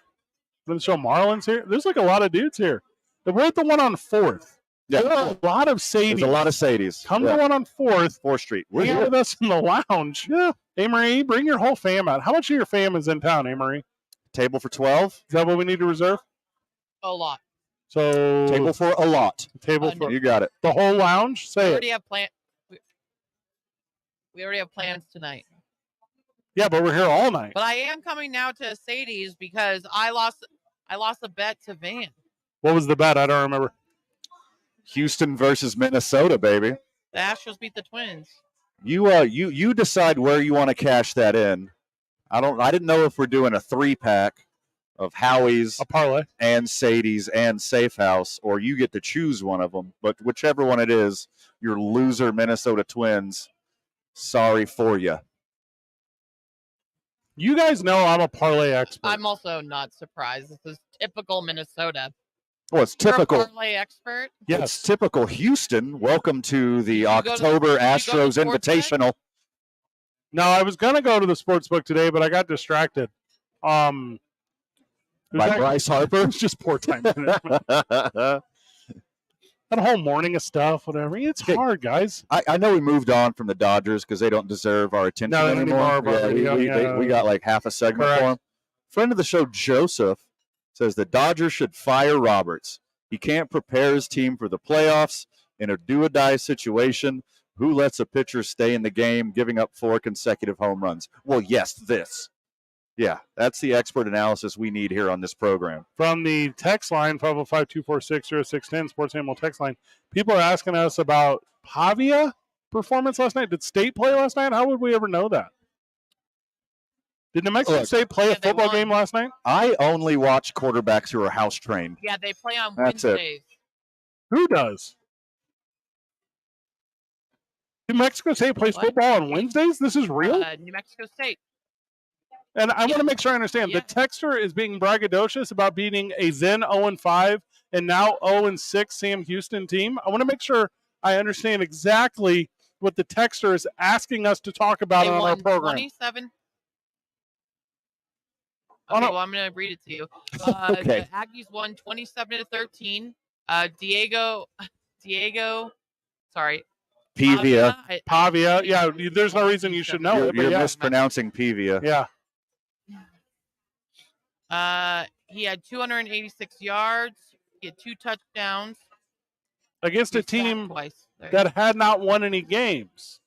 We're going to show Marlon's here. There's like a lot of dudes here. We're at the one on 4th. Yeah. There are a lot of Sadies. There's a lot of Sadies. Come to one on 4th. 4th Street. We're Hang out here. with us in the lounge. Yeah. Hey, Marie, bring your whole fam out. How much of your fam is in town, hey, Marie? Table for 12. Is that what we need to reserve? A lot. So Table for a lot. Table for You got it. the whole lounge? We Say it. already have We already have plans tonight. Yeah, but we're here all night. But I am coming now to Sadie's because I lost a bet to Van. What was the bet? I don't remember. Houston versus Minnesota, baby. The Astros beat the Twins. You decide where you want to cash that in. I didn't know if we're doing a 3-pack of Howie's, a parlay, and Sadie's and Safe House, or you get to choose one of them. But whichever one it is, your loser Minnesota Twins. Sorry for you. You guys know I'm a parlay expert. I'm also not surprised. This is typical Minnesota. Well, it's You're typical. a parlay expert. Yes, it's typical Houston. Welcome to the October Astros Invitational. No, I was gonna go to the sports book today, but I got distracted. By Bryce Harper. It was just poor time management. That whole morning of stuff, whatever. It's hard, guys. I know we moved on from the Dodgers because they don't deserve our attention No, anymore. anymore, We got like half a segment Correct. for them. Friend of the show, Joseph, says the Dodgers should fire Roberts. He can't prepare his team for the playoffs in a do-or-die situation. Who lets a pitcher stay in the game, giving up 4 consecutive home runs? Well, yes, this. Yeah, that's the expert analysis we need here on this program. From the text line, 505-246-0610, Sports Animal text line, people are asking us about Pavia performance last night. Did State play last night? How would we ever know that? Did New Mexico State play a football game last night? I only watch quarterbacks who are house trained. Yeah, they play on That's it. Wednesdays. Who does? New Mexico State plays football on Wednesdays? This is real? New Mexico State. And I want to make sure I understand. The texter is being braggadocious about beating a then 0-5 and now 0-6 Sam Houston team. I want to make sure I understand exactly what the texter is asking us to talk about on our program. 27. Okay, well, I'm going to read it to you. Okay. The Aggies won 27-13. Diego, sorry. Pavia. Yeah, there's no reason you should know it. You're mispronouncing Pavia. Yeah. He had 286 yards. He had 2 touchdowns. Against a team that had not won any games.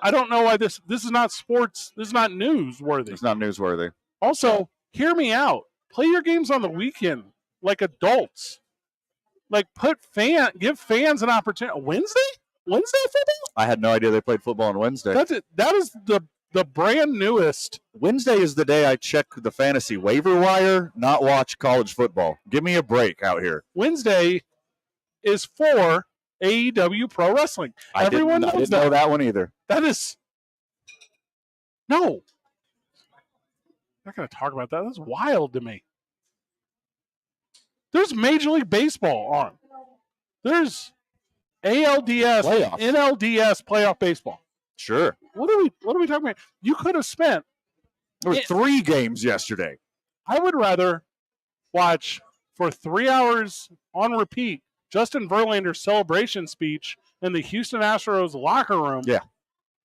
I don't know why this is not sports. This is not newsworthy. It's not newsworthy. Also, hear me out. Play your games on the weekend like adults. Like give fans an opportunity. Wednesday football? I had no idea they played football on Wednesday. That's it. That is the brand newest. Wednesday is the day I check the fantasy waiver wire, not watch college football. Give me a break out here. Wednesday is for AEW Pro Wrestling. Everyone knows I didn't know that one either. That is no. I'm not going to talk about that. That's wild to me. There's Major League Baseball on. There's ALDS, Playoffs. NLDS playoff baseball. Sure. What are we talking about? You could have spent. There were 3 games yesterday. I would rather watch for 3 hours on repeat Justin Verlander's celebration speech in the Houston Astros locker room. Yeah.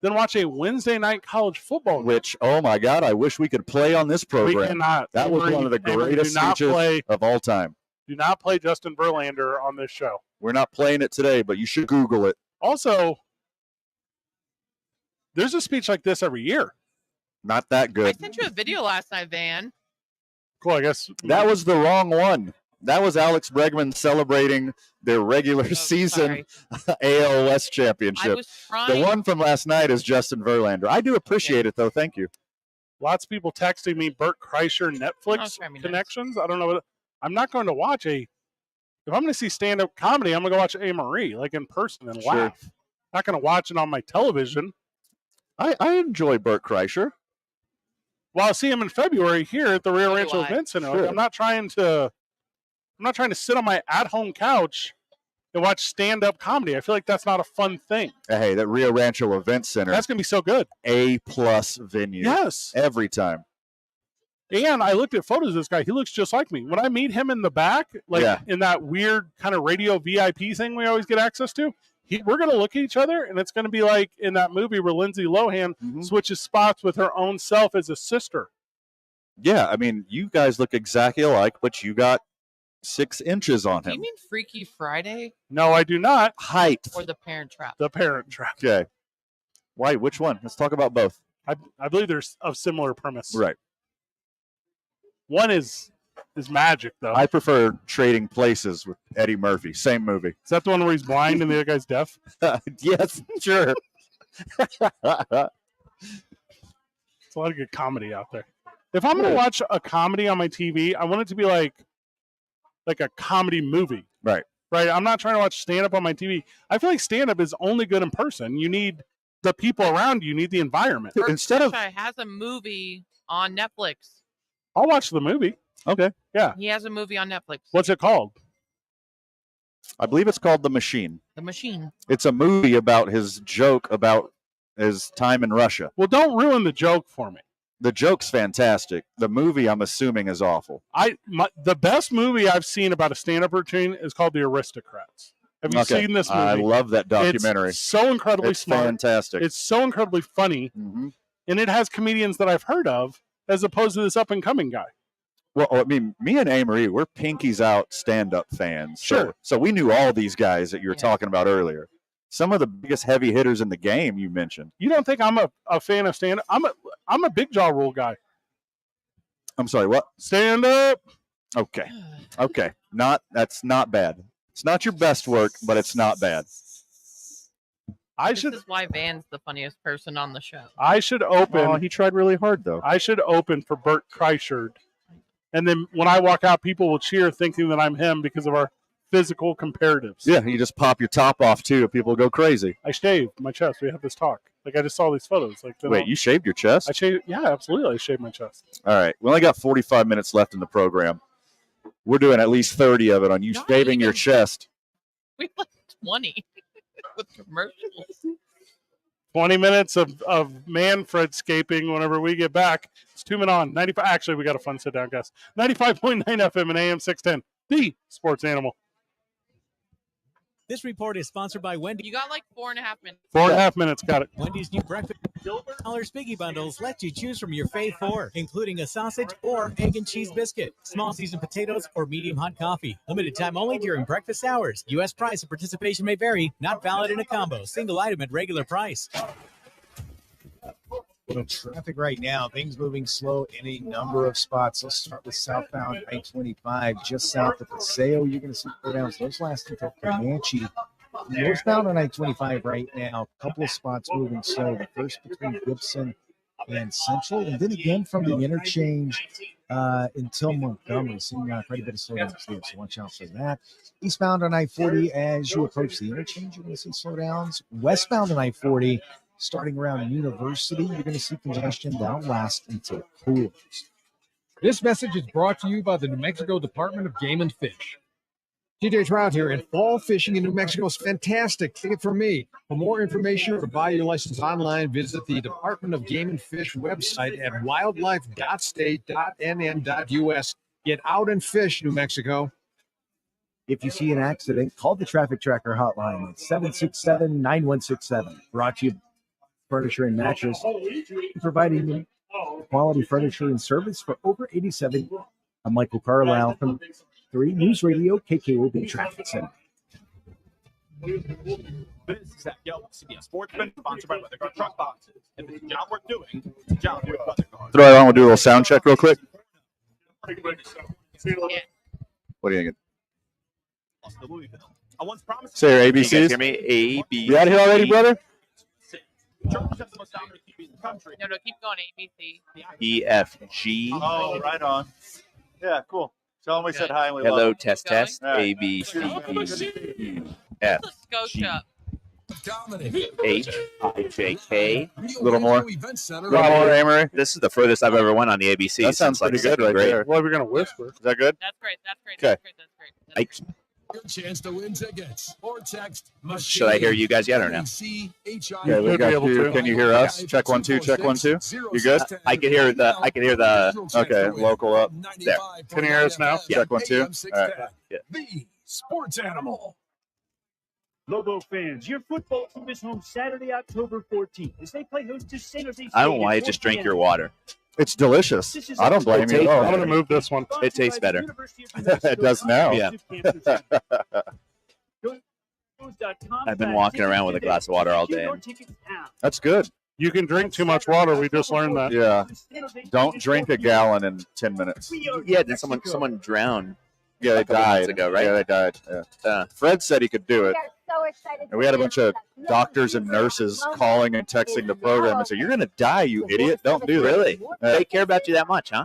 Than watch a Wednesday night college football game. Which, oh my God, I wish we could play on this program. We cannot. That was one of the greatest speeches of all time. Do not play Justin Verlander on this show. We're not playing it today, but you should Google it. Also, there's a speech like this every year. Not that good. I sent you a video last night, Van. Cool, I guess. That was the wrong one. That was Alex Bregman celebrating their regular season AL West championship. The one from last night is Justin Verlander. I do appreciate it, though. Thank you. Lots of people texting me Bert Kreischer Netflix connections. I don't know what. I'm not going to watch if I'm going to see stand-up comedy, I'm going to go watch A. Marie, like in person and laugh. Not going to watch it on my television. I enjoy Bert Kreischer. Well, I'll see him in February here at the Rio Rancho Event Center. Like, I'm not trying to sit on my at-home couch and watch stand-up comedy. I feel like that's not a fun thing. Hey, that Rio Rancho Event Center. That's going to be so good. A+ venue. Yes. Every time. And I looked at photos of this guy. He looks just like me. When I meet him in the back, in that weird kind of radio VIP thing we always get access to, we're going to look at each other, and it's going to be like in that movie where Lindsay Lohan switches spots with her own self as a sister. Yeah, I mean, you guys look exactly alike, but you got 6 inches on him. Do you mean Freaky Friday? No, I do not. Height. Or The Parent Trap? The Parent Trap. Okay. Why? Which one? Let's talk about both. I believe they're of similar premise. Right. One is magic, though. I prefer Trading Places with Eddie Murphy. Same movie. Is that the one where he's blind and the other guy's deaf? Yes, sure. It's a lot of good comedy out there. If I'm going to watch a comedy on my TV, I want it to be like a comedy movie. Right. Right. I'm not trying to watch stand-up on my TV. I feel like stand-up is only good in person. You need the people around you. You need the environment. Instead of has a movie on Netflix. I'll watch the movie. Okay. Yeah. He has a movie on Netflix. What's it called? I believe it's called The Machine. The Machine. It's a movie about his joke about his time in Russia. Well, don't ruin the joke for me. The joke's fantastic. The movie, I'm assuming, is awful. The best movie I've seen about a stand-up routine is called The Aristocrats. Have you seen this movie? I love that documentary. It's so incredibly smart. Fantastic. It's so incredibly funny. Mm-hmm. And it has comedians that I've heard of as opposed to this up-and-coming guy. Well, I mean, me and A-Marie, we're Pinkies Out stand-up fans. Sure. So we knew all these guys that you were talking about Some of the biggest heavy hitters in the game you mentioned. You don't think I'm a fan of stand-up? I'm I'm a big jaw rule guy. I'm sorry, what? Stand up. Okay. That's not bad. It's not your best work, but it's not bad. This is why Van's the funniest person on the show. I should open. Oh, he tried really hard, though. I should open for Bert Kreischer. And then when I walk out, people will cheer thinking that I'm him because of our physical comparatives. Yeah, you just pop your top off, too. People go crazy. I shaved my chest. We have this talk. Like, I just saw these photos. Like, Wait, you shaved your chest? I shaved. Yeah, absolutely. I shaved my chest. All right. We only got 45 minutes left in the program. We're doing at least 30 of it on you shaving your chest. We like 20 with commercials. 20 minutes of Manfredscaping whenever we get back. It's 2 men on. 95. Actually, we got a fun sit-down, guys. 95.9 FM and AM 610. The Sports Animal. This report is sponsored by Wendy's. You got like 4.5 minutes. 4.5 minutes. Got it. Wendy's new breakfast $1 Spiggy bundles let you choose from your fave 4, including a sausage or egg and cheese biscuit, small seasoned potatoes, or medium hot coffee. Limited time only during breakfast hours. U.S. price and participation may vary. Not valid in a combo. Single item at regular price. Traffic right now, things moving slow in a number of spots. Let's start with southbound I-25, just south of Paseo. You're going to see slowdowns. Those last until Comanche. Northbound on I-25 right now, a couple of spots moving slow. The first between Gibson and Central, and then again from the interchange until Montgomery. Seeing quite a bit of slowdowns there, so watch out for that. Eastbound on I-40, as you approach the interchange, you're going to see slowdowns. Westbound on I-40, starting around University, you're going to see congestion that'll last until it cools. This message is brought to you by the New Mexico Department of Game and Fish. TJ Trout here, and fall fishing in New Mexico is fantastic. Take it from me. For more information or to buy your license online, visit the Department of Game and Fish website at wildlife.state.nm.us. Get out and fish, New Mexico. If you see an accident, call the Traffic Tracker hotline at 767-9167. Brought to you by Furniture and Mattress, providing quality furniture and service for over 87. I'm Michael Carlisle from 3 News Radio, KKOB Traffic Center. This is that Yellow CBS Sportsman, sponsored by Weatherguard Truck Boxes. If it's a job worth doing, it's a job with Weatherguard. Throw it on. We'll do a little sound check real quick. What are you thinking? I once promised. Say your you ABCs. guys hear me? A, B, You out here already, brother? No, keep going. ABC. E, F, G. Oh, right on. Yeah, cool. Tell them we said hi and we Hello, love them. test, test. A, B, C, D, E, F, G, H, I, J, K. A little more. Amory. This is the furthest I've ever went on the ABC. That sounds pretty good right there. Well, we're going to whisper. Is that good? That's great. That's great. Okay. That's great. That's great. Your chance to win tickets or text. Should I hear you guys yet or no? Yeah, we got you. Can you hear us? Check 1 2. Check 1 2. You good? I can hear the. Okay, local up. There. Can you hear us now? Check 1 2. All right. Yeah. The Sports Animal. Lobo fans, your football team is home Saturday, October 14th as they play host to San Jose State. I don't know why. Just drink your water. It's delicious. I don't blame you at all. I'm going to move this one. It tastes better. It does now. Yeah. I've been walking around with a glass of water all day. That's good. You can drink too much water. We just learned that. Yeah. Don't drink a gallon in 10 minutes. Yeah, then someone drowned. Yeah, they died. Ago, right? Yeah, they died. Yeah. Fred said he could do it. So excited. And we had a bunch of doctors and nurses calling and texting the program and said, "You're going to die, you idiot. Don't do that." Really? They care about you that much, huh?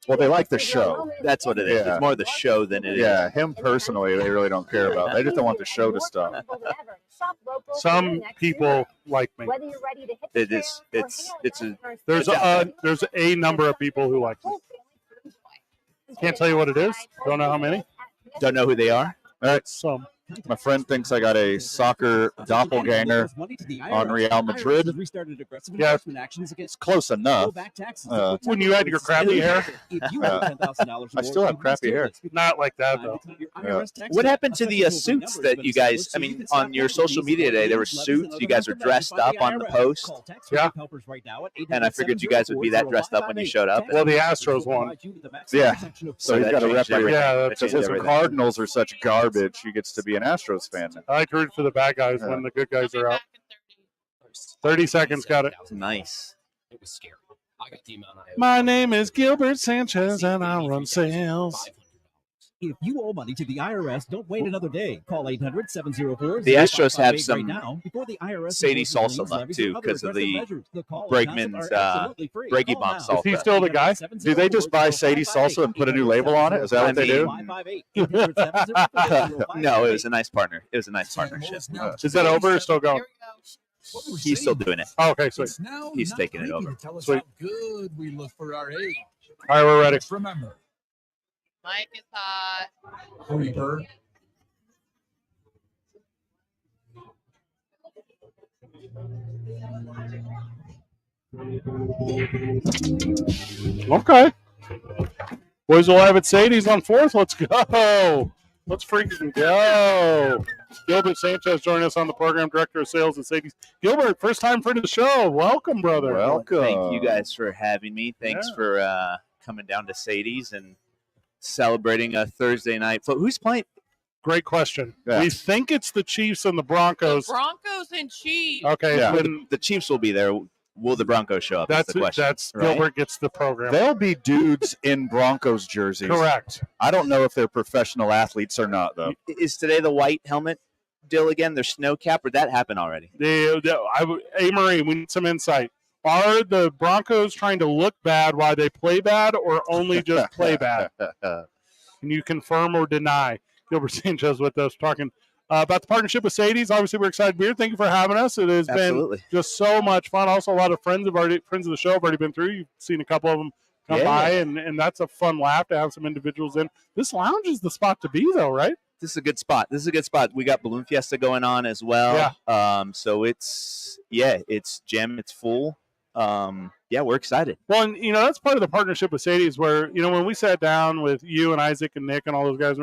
Well, they like the show. That's what it is. Yeah. It's more the show than it is. Yeah, him personally, they really don't care about. They just don't want the show to stop. Some people like me. Whether you're ready to hit It is. It's a. There's a number of people who like me. Can't tell you what it is. Don't know how many. Don't know who they are. All right, some. My friend thinks I got a soccer doppelganger on Real Madrid. Yeah, it's close enough. When you had your crappy hair. I still have crappy hair. Not like that, though. What happened to the suits that you guys, I mean, on your social media today, there were suits. You guys were dressed up on the post. Yeah. And I figured you guys would be that dressed up when you showed up. Well, the Astros won. Yeah. So he's got to rep everything. Yeah, because his Cardinals are such garbage, he gets to be an Astros fan now. I like to root for the bad guys when the good guys are out. 30 seconds, got it. Nice. It was scary. I got the amount I owed. My name is Gilbert Sanchez, and I run sales. If you owe money to the IRS, don't wait another day. Call 800-704-0558 The Astros have right some now before the IRS Sadie imposes salsa liens, left levies, too or other because of the aggressive measures. The call and concept Bregman's are absolutely free. Breggy Call Bomb now. salsa. Is he still the guy? Do they just buy Sadie salsa and put a new label on it? Is that what they do? No, it was a nice partner. It was a nice partnership. Is that over or still going? He's still doing it. Oh, okay, sweet. He's taking it over. Tell us Sweet. how good we look for our age. All right, we're ready. Just remember, Mike is hot. Reaper. Okay. Boys alive at Sadie's on 4th. Let's go. Let's freaking go. Gilbert Sanchez joining us on the program, Director of Sales at Sadies. Gilbert, first time friend of the show. Welcome, brother. Welcome. Thank you guys for having me. Thanks for coming down to Sadie's and celebrating a Thursday night. Who's playing? Great question. Yeah. We think it's the Chiefs and the Broncos. Broncos and Chiefs. Okay. Yeah. Then The Chiefs will be there. Will the Broncos show up? that's the question. That's right? Gilbert gets the program. They'll be dudes in Broncos jerseys. Correct. I don't know if they're professional athletes or not, though. Is today the white helmet deal again? Their snow cap, or did that happen already? Marie, we need some insight. Are the Broncos trying to look bad while they play bad, or only just play bad? Can you confirm or deny? Gilbert Sanchez with us talking about the partnership with Sadie's. Obviously, we're excited to be here. Thank you for having us. It has Absolutely. been just so much fun. Also, a lot of friends of the show have already been through. You've seen a couple of them come by, and that's a fun laugh to have some individuals in. This lounge is the spot to be, though, right? This is a good spot. We got Balloon Fiesta going on as well. Yeah. So it's jam. It's full. We're excited. Well, and that's part of the partnership with Sadie's, where when we sat down with you and Isaac and Nick and all those guys,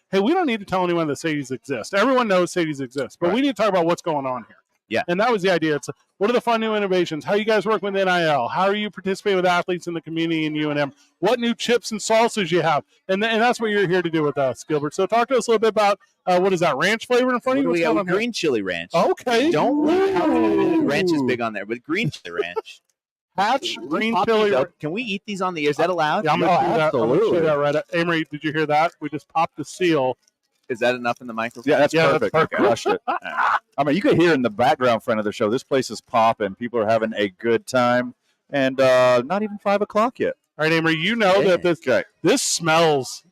hey, we don't need to tell anyone that Sadie's exists. Everyone knows Sadie's exists, but we need to talk about what's going on here. Yeah. And that was the idea. It's what are the fun new innovations? How you guys work with NIL? How are you participating with athletes in the community in UNM? What new chips and salsas you have? And that's what you're here to do with us, Gilbert. So talk to us a little bit about what is that ranch flavor in front of you? We got green chili ranch. Okay. Ranch is big on there, but green chili ranch. Hatch green chili. Can we eat these on the air? Is that allowed? Yeah, I'm going to do that. I'm gonna do that right. Amory, did you hear that? We just popped the seal. Is that enough in the microphone? Yeah, that's perfect. That's perfect. Crushed it. I mean, you could hear in the background front of the show, this place is popping. People are having a good time, and not even 5 o'clock yet. All right, Amory, that this smells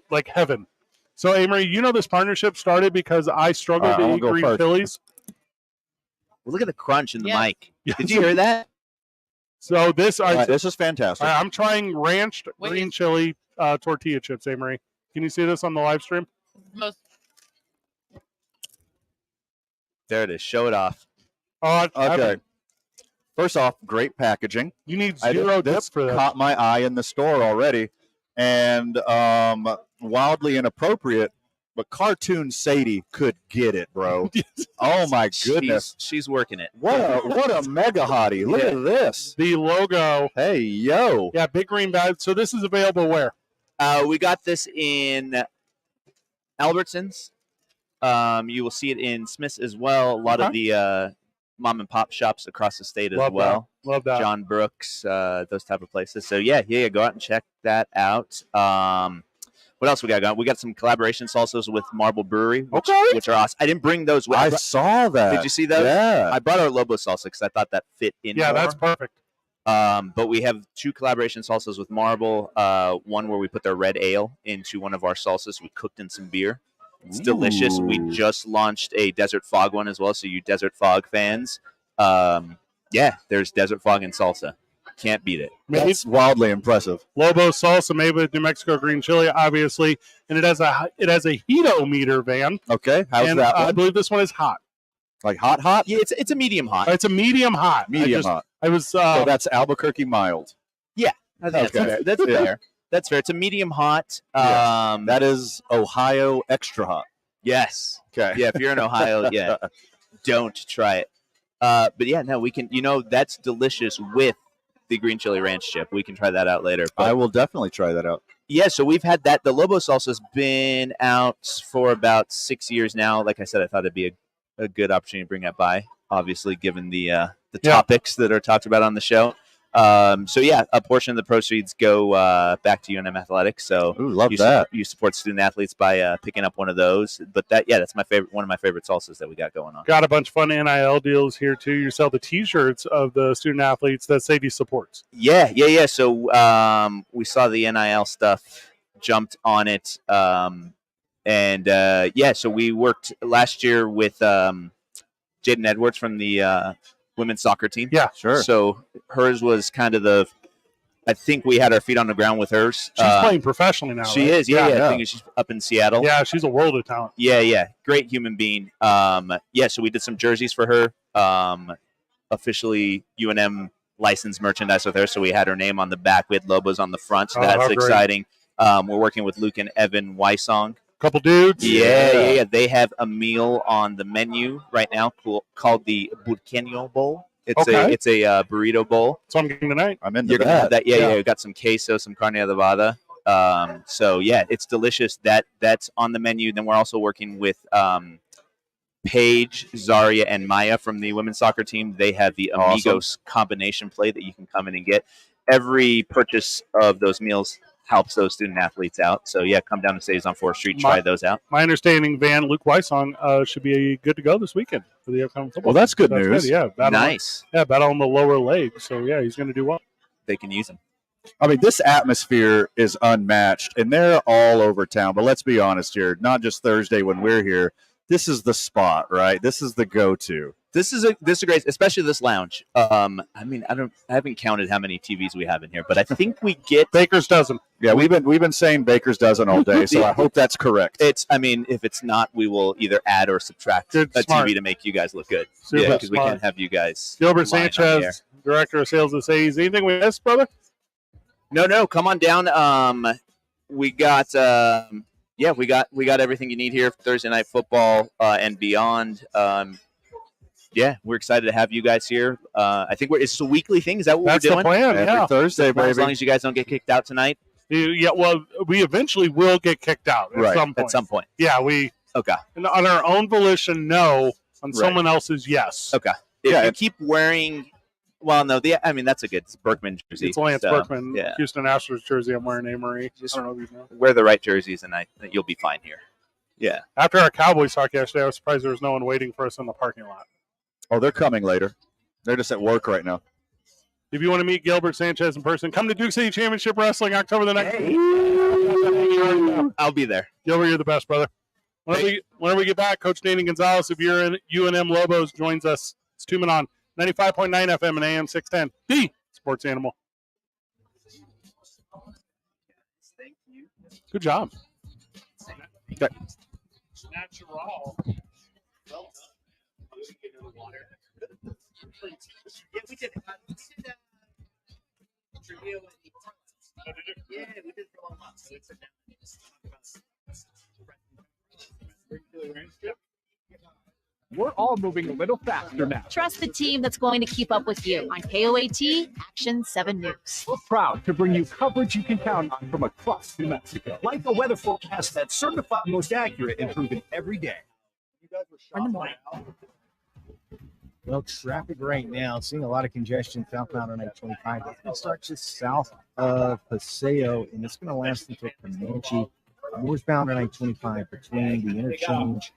like heaven. So, Amory, this partnership started because I struggled to eat green chilies. Well, look at the crunch in the mic. Did you hear that? So this is fantastic. I'm trying ranch green chili tortilla chips, Amory. Can you see this on the live stream? There it is. Show it off. Okay. First off, great packaging. You need zero dip for that. Caught my eye in the store already, and wildly inappropriate. But Cartoon Sadie could get it, bro. Oh my goodness, she's working it. What a mega hottie! Look at this. The logo. Hey yo. Yeah, big green bag. So this is available where? We got this in Albertsons. You will see it in Smith's as well. A lot of the mom and pop shops across the state as well. Love that. John Brooks, those type of places. So yeah, go out and check that out. What else we got going? We got some collaboration salsas with Marble Brewery, which are awesome. I didn't bring those with. I saw that. Did you see those? Yeah. I brought our Lobo salsa because I thought that fit in. Yeah, more. That's perfect. But we have 2 collaboration salsas with Marble. One where we put their red ale into one of our salsas. We cooked in some beer. It's delicious. We just launched a Desert Fog one as well. So you Desert Fog fans, there's Desert Fog and salsa. Can't beat it. That's wildly impressive. Lobo salsa made with New Mexico green chili, obviously, and it has a heatometer, Van. Okay, how's that one? I believe this one is hot. Like hot? Yeah, it's a medium hot. It's a medium hot. Hot. I was. So that's Albuquerque mild. Yeah, I think that's fair. That's fair. It's a medium hot. That is Ohio extra hot. Yes. Okay. Yeah, if you're in Ohio, don't try it. But yeah, no, we can. That's delicious with the green chili ranch chip. We can try that out later. But I will definitely try that out. Yeah, so we've had that. The Lobo salsa's been out for about 6 years now. Like I said, I thought it'd be a good opportunity to bring that by. Obviously, given the topics that are talked about on the show. So yeah, a portion of the proceeds go back to UNM Athletics. So love that. You support student athletes by picking up one of those. But that's my favorite, one of my favorite salsas that we got going on. Got a bunch of fun NIL deals here too. You sell the T-shirts of the student athletes that Sadie supports. Yeah. So we saw the NIL stuff, jumped on it, so we worked last year with Jaden Edwards from the women's soccer team. Yeah, sure. So hers was kind of I think we had our feet on the ground with hers. She's playing professionally now. She right? is. Yeah. I think she's up in Seattle. Yeah, she's a world of talent. Yeah. Great human being. So we did some jerseys for her. Officially UNM licensed merchandise with her. So we had her name on the back. We had logos on the front. So that's exciting. We're working with Luke and Evan Weissong. Couple dudes. Yeah. They have a meal on the menu right now called the Burqueño Bowl. It's a burrito bowl. So I'm getting tonight. I'm into You're gonna have that. Yeah. We got some queso, some carne adobada. It's delicious. That's on the menu. Then we're also working with Paige, Zaria, and Maya from the women's soccer team. They have the Amigos combination plate that you can come in and get. Every purchase of those meals helps those student athletes out. So come down to Sadies on 4th Street, try those out. My understanding, Luke Weissong should be good to go this weekend for the upcoming football. Well, that's good news. Good. Yeah, nice. Battle on the lower leg. So he's going to do well. They can use him. I mean, this atmosphere is unmatched, and they're all over town. But let's be honest here, not just Thursday when we're here. This is the spot, right? This is the go-to. This is great, especially this lounge. I haven't counted how many TVs we have in here, but I think we get Baker's dozen. Yeah, we've been saying Baker's dozen all day, so I hope that's correct. If it's not, we will either add or subtract a TV to make you guys look good. Because we can't have you guys. Gilbert Sanchez, Director of Sales at Sadies. Anything we missed, brother? No. Come on down. We got. We got everything you need here for Thursday night football and beyond. We're excited to have you guys here. I think it's a weekly thing. Is that what That's we're doing? The plan. Every Thursday, baby. As long as you guys don't get kicked out tonight. Yeah, well, we eventually will get kicked out at some point. Yeah, we. Okay. On our own volition, no. On someone else's, yes. Okay. If you keep wearing. Well, no. That's a good Berkman jersey. It's Lance Berkman, Houston Astros jersey. I'm wearing Amory. I don't know if you know. Wear the right jerseys, and you'll be fine here. Yeah. After our Cowboys talk yesterday, I was surprised there was no one waiting for us in the parking lot. Oh, they're coming later. They're just at work right now. If you want to meet Gilbert Sanchez in person, come to Duke City Championship Wrestling October the 9th. I'll be there. Gilbert, you're the best, brother. Whenever we get back, Coach Nathan Gonzalez of UNM Lobos joins us. It's 2 Men On 95.9 FM and AM 610. The Sports Animal. Thank you. Good job. Okay. Natural. Well done. Yeah, we did. Trivia with the yeah, we did for a long month. So it's We're all moving a little faster now. Trust the team that's going to keep up with you on KOAT Action 7 News. We're proud to bring you coverage you can count on from across New Mexico. Like a weather forecast that's certified most accurate and proven every day. In the morning. Well, traffic right now, seeing a lot of congestion southbound on I-25. It's going to start just south of Paseo, and it's going to last until Comanche. Northbound on I-25 between the interchange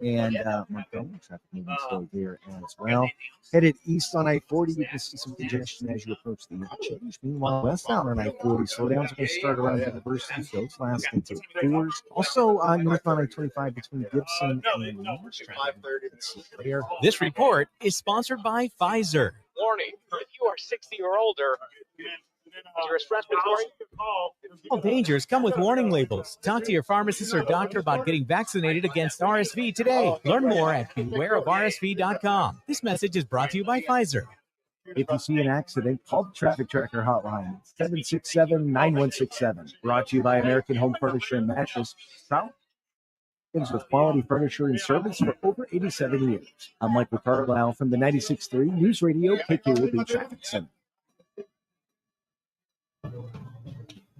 and Montgomery. Traffic moving slow there as well. Headed east on I-40, you can see some congestion as you approach the interchange. Meanwhile, westbound on I-40, slowdowns are going to start around University, so it's lasting until 4s. Also, northbound I-25 between Gibson and Lawrence. This report is sponsored by Pfizer. Warning, if you are 60 or older, your respiratory. All dangers come with warning labels. Talk to your pharmacist or doctor about getting vaccinated against RSV today. Learn more at bewareofrsv.com. This message is brought to you by Pfizer. If you see an accident, call the Traffic Tracker hotline, 767-9167. Brought to you by American Home Furniture and Mattress. Proud with quality furniture and service for over 87 years. I'm Michael Carlisle from the 96.3 News Radio KKOB Traffic Center.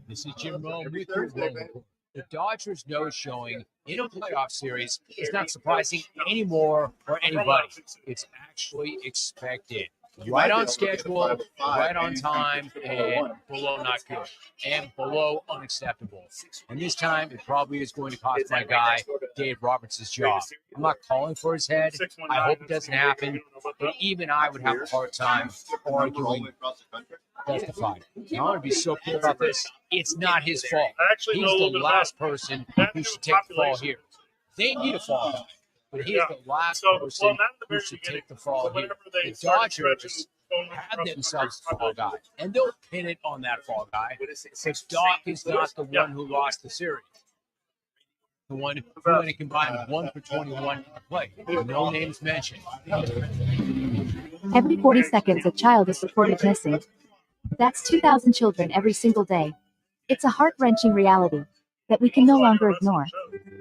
This is Jim Rome with your Rome Report. The Dodgers' no showing in a playoff series is not surprising anymore for anybody. It's actually expected. Right on schedule, right on time, and below not good, and below unacceptable. And this time, it probably is going to cost my guy, Dave Roberts, his job. I'm not calling for his head. I hope it doesn't happen, but even I would have a hard time arguing justified. And I'm going to be so clear about this. It's not his fault. He's the last person who should take the fall here. They need a fall guy, but he is the last person who should take the fall here. The Dodgers have themselves a fall guy, and they'll pin it on that fall guy. But Doc is not the one who lost the series. The one who went and combined 1 for 21 play. No names mentioned. Every 40 seconds, a child is reported missing. That's 2,000 children every single day. It's a heart-wrenching reality that we can no longer ignore.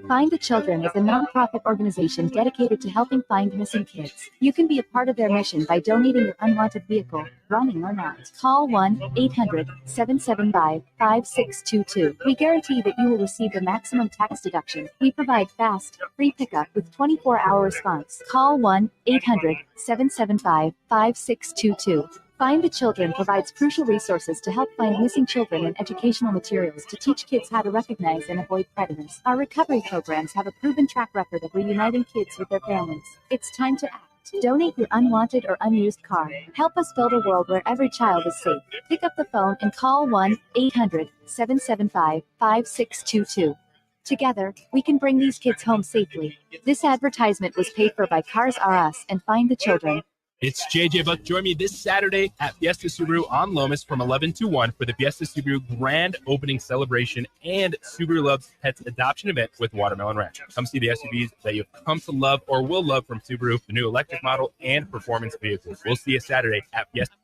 Find the Children is a nonprofit organization dedicated to helping find missing kids. You can be a part of their mission by donating your unwanted vehicle, running or not. Call 1-800-775-5622. We guarantee that you will receive the maximum tax deduction. We provide fast, free pickup with 24-hour response. Call 1-800-775-5622. Find the Children provides crucial resources to help find missing children and educational materials to teach kids how to recognize and avoid predators. Our recovery programs have a proven track record of reuniting kids with their families. It's time to act. Donate your unwanted or unused car. Help us build a world where every child is safe. Pick up the phone and call 1-800-775-5622. Together, we can bring these kids home safely. This advertisement was paid for by Cars R Us and Find the Children. It's JJ Buck. Join me this Saturday at Fiesta Subaru on Lomas from 11 to 1 for the Fiesta Subaru grand opening celebration and Subaru Loves Pets adoption event with Watermelon Ranch. Come see the SUVs that you've come to love or will love from Subaru, the new electric model and performance vehicles. We'll see you Saturday at Fiesta.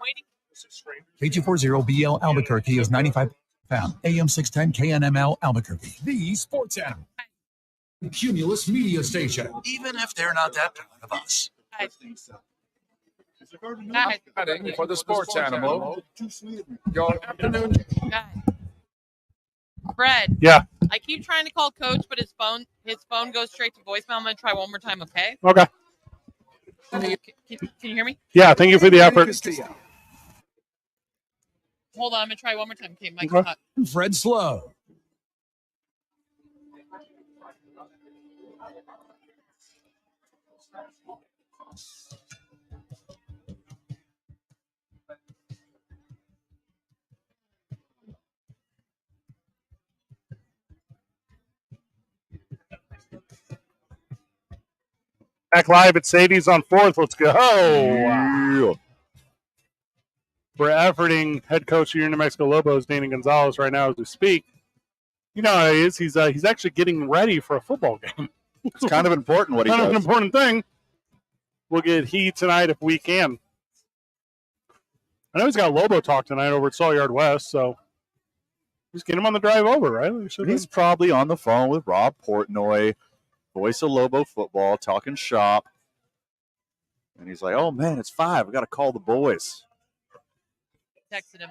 K240BL Albuquerque is 95 FM, AM 610 KNML Albuquerque, the sports animal. Cumulus Media Station, even if they're not that proud of us. Heading for the sports animal. Your afternoon. Fred. Yeah. I keep trying to call Coach, but his phone goes straight to voicemail. I'm gonna try one more time. Okay. Okay. Can you hear me? Yeah. Thank you for the effort. Hold on. I'm gonna try one more time. Okay. Mike's Okay. hot. Fred Slow. Back live at Sadies on 4th. Let's go. We're efforting head coach of your New Mexico Lobos, Danny Gonzalez, right now as we speak. You know how he is. He's actually getting ready for a football game. It's kind of important what he kind does. of an important thing. We'll get heat tonight if we can. I know he's got Lobo talk tonight over at Salt Yard West, so just get him on the drive over, right? He's probably on the phone with Rob Portnoy, voice of Lobo football, talking shop. And he's like, oh, man, it's 5. We got to call the boys. Texted him.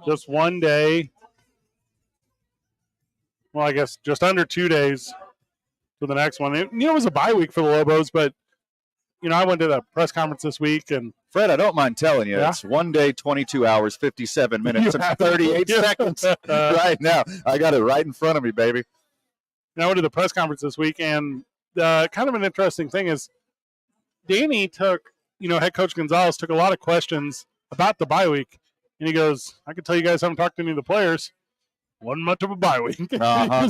Just one day. Well, I guess just under 2 days to the next one. It was a bye week for the Lobos, but, I went to the press conference this week. And Fred, I don't mind telling you, Yeah? it's 1 day, 22 hours, 57 minutes, and 38 seconds right now. I got it right in front of me, baby. I went to the press conference this week, and kind of an interesting thing is Danny took, head coach Gonzalez took a lot of questions about the bye week. And he goes, I can tell you guys haven't talked to any of the players. Wasn't much of a bye week. Uh-huh.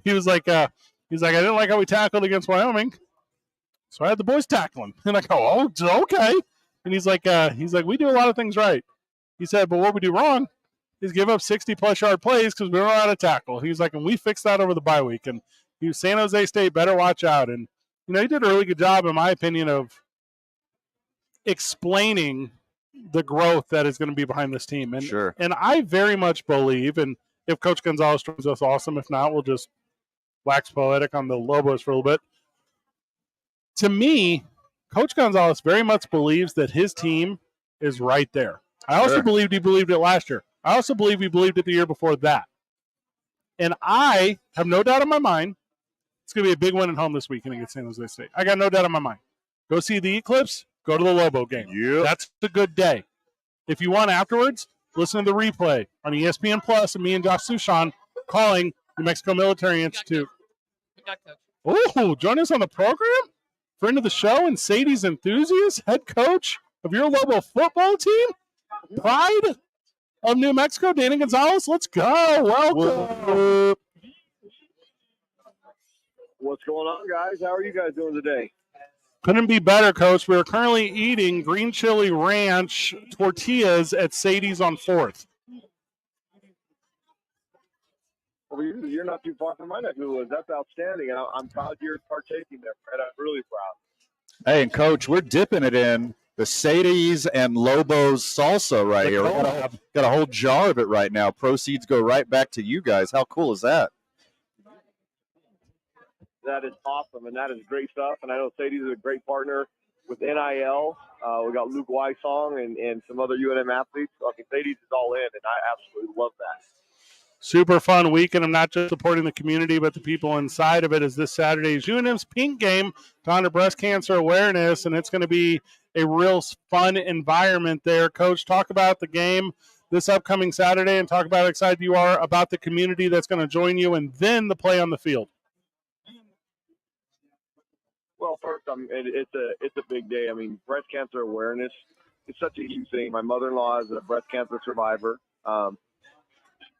he was like, I didn't like how we tackled against Wyoming. So I had the boys tackling. And I go, oh, okay. And he's like, we do a lot of things right. He said, but what we do wrong is give up 60-plus yard plays because we don't know how to tackle. He's like, and we fixed that over the bye week. And San Jose State better watch out. And, he did a really good job, in my opinion, of explaining the growth that is going to be behind this team. And, Sure. And I very much believe, and if Coach Gonzalez joins us, awesome. If not, we'll just wax poetic on the Lobos for a little bit. To me, Coach Gonzalez very much believes that his team is right there. I also believed he believed it last year. I also believe he believed it the year before that. And I have no doubt in my mind it's going to be a big win at home this weekend against San Jose State. I got no doubt in my mind. Go see the Eclipse. go to the Lobo game. Yep. That's a good day. If you want afterwards, listen to the replay on ESPN Plus and me and Josh Sushan calling New Mexico Military Institute. Oh, join us on the program? Friend of the show and Sadies enthusiast, head coach of your Lobo football team, pride of New Mexico, Danny Gonzalez. Let's go. Welcome. What's going on, guys? How are you guys doing today? Couldn't be better, Coach. We are currently eating green chili ranch tortillas at Sadies on 4th. Well, you're not too far from my neck of the woods. That's outstanding. I'm proud you're partaking there, Fred. I'm really proud. Hey, and Coach, we're dipping it in the Sadies and Lobos salsa right here. We got a whole jar of it right now. Proceeds go right back to you guys. How cool is that? That is awesome, and that is great stuff. And I know Sadies is a great partner with NIL. We got Luke Weissong and some other UNM athletes. So, I mean, Sadies is all in, and I absolutely love that. Super fun weekend. I'm not just supporting the community, but the people inside of it. Is this Saturday's UNM's Pink Game to honor breast cancer awareness, and it's going to be a real fun environment there. Coach, talk about the game this upcoming Saturday and talk about how excited you are about the community that's going to join you and then the play on the field. Well, first, it's a big day. I mean, breast cancer awareness is such a huge thing. My mother-in-law is a breast cancer survivor.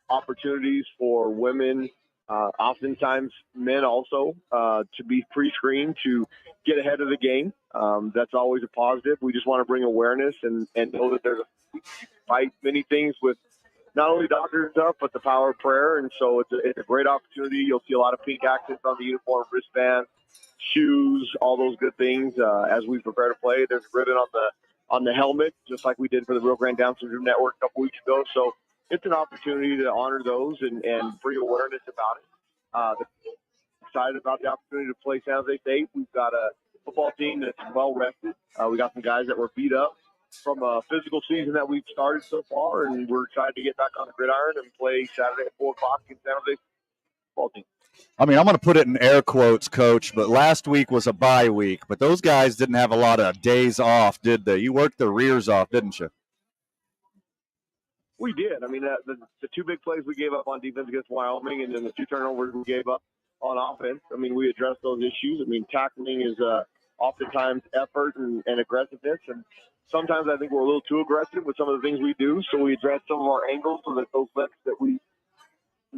Opportunities for women, oftentimes men also, to be pre-screened to get ahead of the game. That's always a positive. We just want to bring awareness and know that there's a fight many things with not only doctors and stuff, but the power of prayer. And so it's a great opportunity. You'll see a lot of pink accents on the uniform, wristbands, shoes, all those good things as we prepare to play. There's a ribbon on the helmet, just like we did for the Rio Grande Down Syndrome Network a couple weeks ago. So it's an opportunity to honor those and bring awareness about it. Excited about the opportunity to play San Jose State. We've got a football team that's well rested. We got some guys that were beat up from a physical season that we've started so far, and we're excited to get back on the gridiron and play Saturday at 4 o'clock in San Jose football team. I mean, I'm going to put it in air quotes, Coach, but last week was a bye week. But those guys didn't have a lot of days off, did they? You worked their rears off, didn't you? We did. I mean, the two big plays we gave up on defense against Wyoming and then the two turnovers we gave up on offense, I mean, we addressed those issues. I mean, tackling is oftentimes effort and aggressiveness, and sometimes I think we're a little too aggressive with some of the things we do, so we address some of our angles so that those lefts that we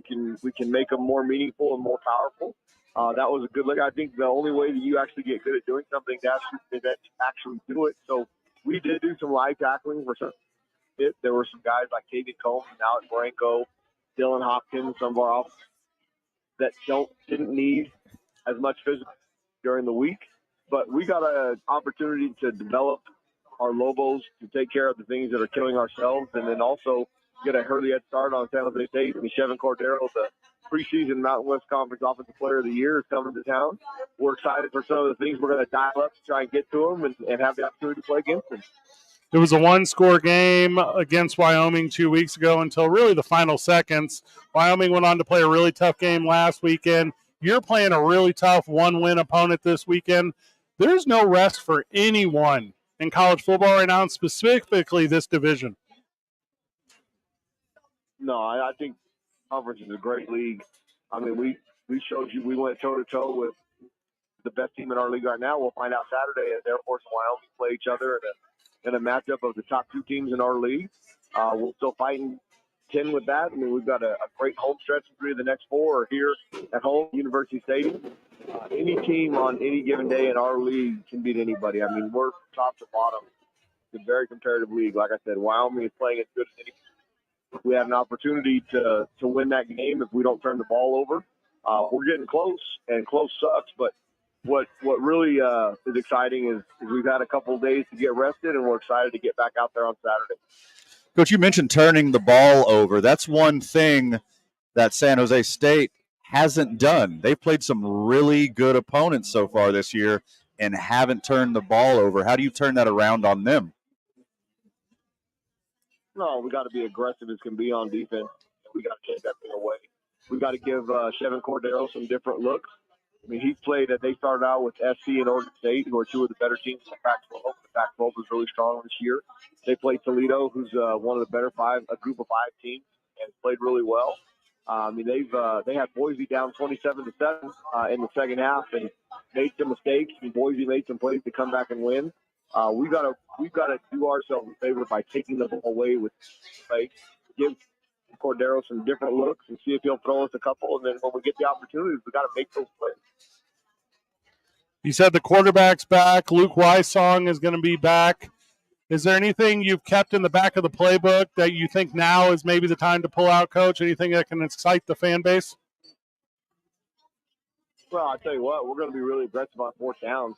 can make them more meaningful and more powerful. That was a good look. I think the only way that you actually get good at doing something is to actually do it. So we did do some live tackling for some. There were some guys like David Combs and Alex Branco, Dylan Hopkins, some of our offense that didn't need as much physical during the week. But we got an opportunity to develop our Lobos to take care of the things that are killing ourselves, and then also get a early head start on San Jose State. I mean, Chevin Cordero, the preseason Mountain West Conference Offensive Player of the Year, is coming to town. We're excited for some of the things we're going to dial up to try and get to them and have the opportunity to play against them. It was a one-score game against Wyoming 2 weeks ago until really the final seconds. Wyoming went on to play a really tough game last weekend. You're playing a really tough one-win opponent this weekend. There's no rest for anyone in college football right now, and specifically this division. No, I think conference is a great league. I mean, we showed you we went toe-to-toe with the best team in our league right now. We'll find out Saturday as Air Force and Wyoming play each other in a matchup of the top two teams in our league. We're still fighting 10 with that. I mean, we've got a great home stretch. 3 of the next 4 are here at home, University Stadium. Any team on any given day in our league can beat anybody. I mean, we're top to bottom. It's a very competitive league. Like I said, Wyoming is playing as good as any. We have an opportunity to win that game if we don't turn the ball over. We're getting close, and close sucks, but what really is exciting is we've had a couple of days to get rested, and we're excited to get back out there on Saturday. Coach, you mentioned turning the ball over. That's one thing that San Jose State hasn't done. They've played some really good opponents so far this year and haven't turned the ball over. How do you turn that around on them? No, we got to be aggressive as can be on defense. We got to take that thing away. We got to give Chevin Cordero some different looks. I mean, he's played – they started out with SC and Oregon State, who are two of the better teams in the Pac-12. The Pac-12 was really strong this year. They played Toledo, who's one of the better group of five teams, and played really well. I mean, they had Boise down 27-7 in the second half and made some mistakes. And Boise made some plays to come back and win. We've got to do ourselves a favor by taking the ball away with play. Give Cordero some different looks and see if he'll throw us a couple. And then when we get the opportunities, we got to make those plays. You said the quarterback's back. Luke Wysong is going to be back. Is there anything you've kept in the back of the playbook that you think now is maybe the time to pull out, Coach? Anything that can excite the fan base? Well, I'll tell you what, we're going to be really aggressive on fourth downs.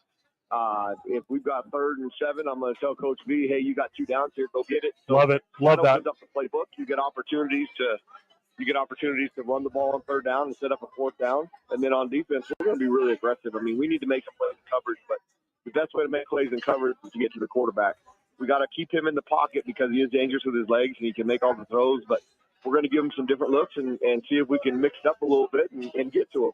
If we've got 3rd and 7, I'm going to tell Coach V, hey, you got 2 downs here, go get it. So Love it. Love that. Opens up the playbook. You get opportunities to run the ball on 3rd down and set up a 4th down. And then on defense, we're going to be really aggressive. I mean, we need to make some plays in coverage, but the best way to make plays in coverage is to get to the quarterback. We got to keep him in the pocket because he is dangerous with his legs and he can make all the throws, but we're going to give him some different looks and see if we can mix it up a little bit and get to him.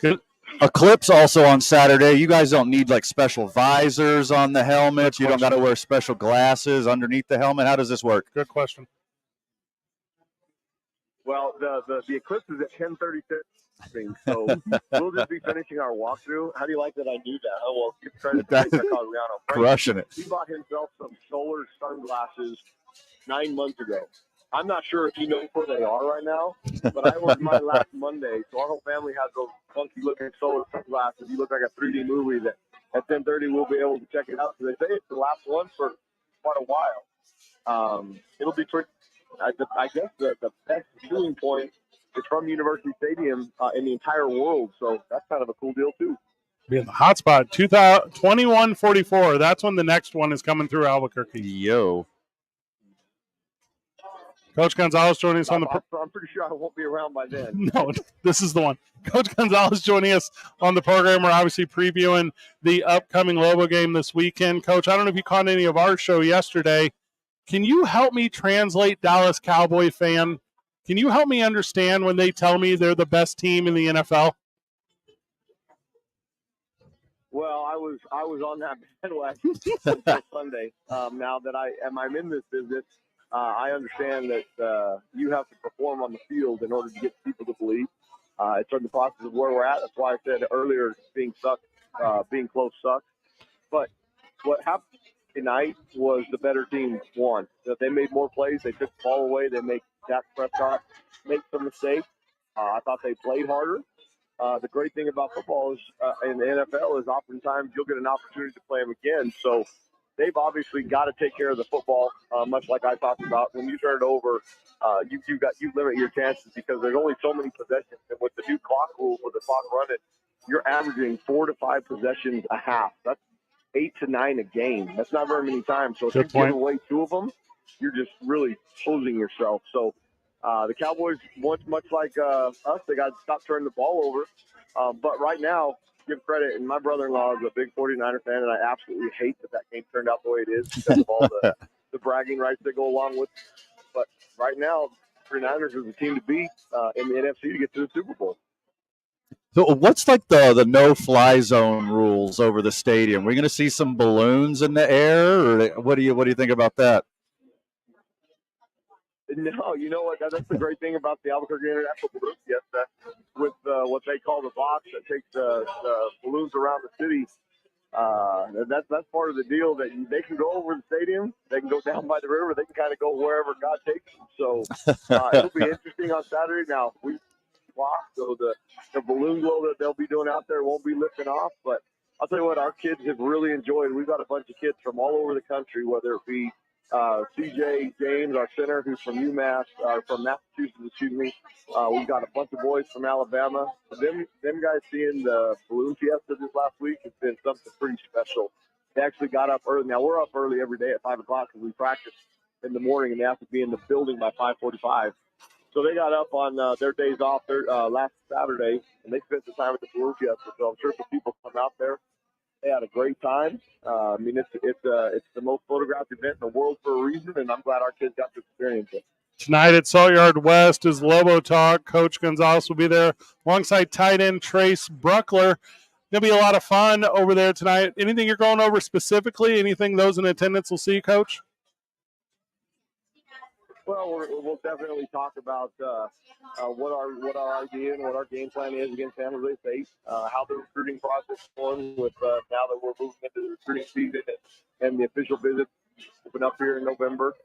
Good. Eclipse also on Saturday. You guys don't need like special visors on the helmets. You don't got to wear special glasses underneath the helmet. How does this work? Good question. Well, the Eclipse is at 10:36, so we'll just be finishing our walkthrough. How do you like that I knew that? Oh, well, give credit to Frank Cogliano. Crushing it. He bought himself some solar sunglasses 9 months ago. I'm not sure if he knows where they are right now, but I ordered mine last Monday, so our whole family has those funky-looking solar sunglasses. You look like a 3D movie that at 10:30 we'll be able to check it out. So they say it's the last one for quite a while. It'll be pretty. I guess the best viewing point is from University Stadium in the entire world, so that's kind of a cool deal too. Be in the hot spot. 2144. That's when the next one is coming through Albuquerque. Yo. Coach Gonzalez joining us on the. I'm pretty sure I won't be around by then. No, this is the one. Coach Gonzalez joining us on the program. We're obviously previewing the upcoming Lobo game this weekend. Coach, I don't know if you caught any of our show yesterday. Can you help me translate Dallas Cowboy fan? Can you help me understand when they tell me they're the best team in the NFL? Well, I was on that bandwagon until Sunday. Now that I'm in this business, I understand that you have to perform on the field in order to get people to believe. It's in the process of where we're at. That's why I said earlier being close sucks. But what happened tonight was the better team won. They made more plays. They took the ball away. They made Dak Prescott make some mistakes. I thought they played harder. The great thing about football is in the NFL is oftentimes you'll get an opportunity to play them again. So they've obviously got to take care of the football, much like I talked about. When you turn it over, you limit your chances because there's only so many possessions. And with the new clock rule, with the clock running, you're averaging 4 to 5 possessions a half. That's 8 to 9 a game. That's not very many times. So if you give away 2 of them, you're just really posing yourself. So the Cowboys, much like us, they got to stop turning the ball over. But right now, give credit, and my brother-in-law is a big 49er fan, and I absolutely hate that game turned out the way it is because of all the bragging rights that go along with it. But right now, 49ers is the team to beat in the NFC to get to the Super Bowl. So what's like the no-fly zone rules over the stadium? We're going to see some balloons in the air, or what do you think about that? No, you know what? That's the great thing about the Albuquerque International Balloon Fiesta with what they call the box that takes the balloons around the city. That's part of the deal that they can go over the stadium, they can go down by the river, they can kind of go wherever God takes them. So it'll be interesting on Saturday. Now so the balloon glow that they'll be doing out there won't be lifting off. But I'll tell you what, our kids have really enjoyed. We've got a bunch of kids from all over the country, whether it be CJ James, our center, who's from from Massachusetts, excuse me. We've got a bunch of boys from Alabama. Them guys seeing the balloon fiesta this last week has been something pretty special. They actually got up early. Now we're up early every day at 5 o'clock because we practice in the morning, and they have to be in the building by 5:45. So they got up on their days off last Saturday, and they spent the time at the balloon fiesta. So I'm sure some people come out there. They had a great time. I mean, it's the most photographed event in the world for a reason, and I'm glad our kids got to experience it. Tonight at Salt Yard West is Lobo Talk. Coach Gonzalez will be there alongside tight end Trace Bruckler. Going to be a lot of fun over there tonight. Anything you're going over specifically? Anything those in attendance will see, Coach? Well, we'll definitely talk about what our idea and what our game plan is against San Jose State, how the recruiting process is going with now that we're moving into the recruiting season and the official visits open up here in November.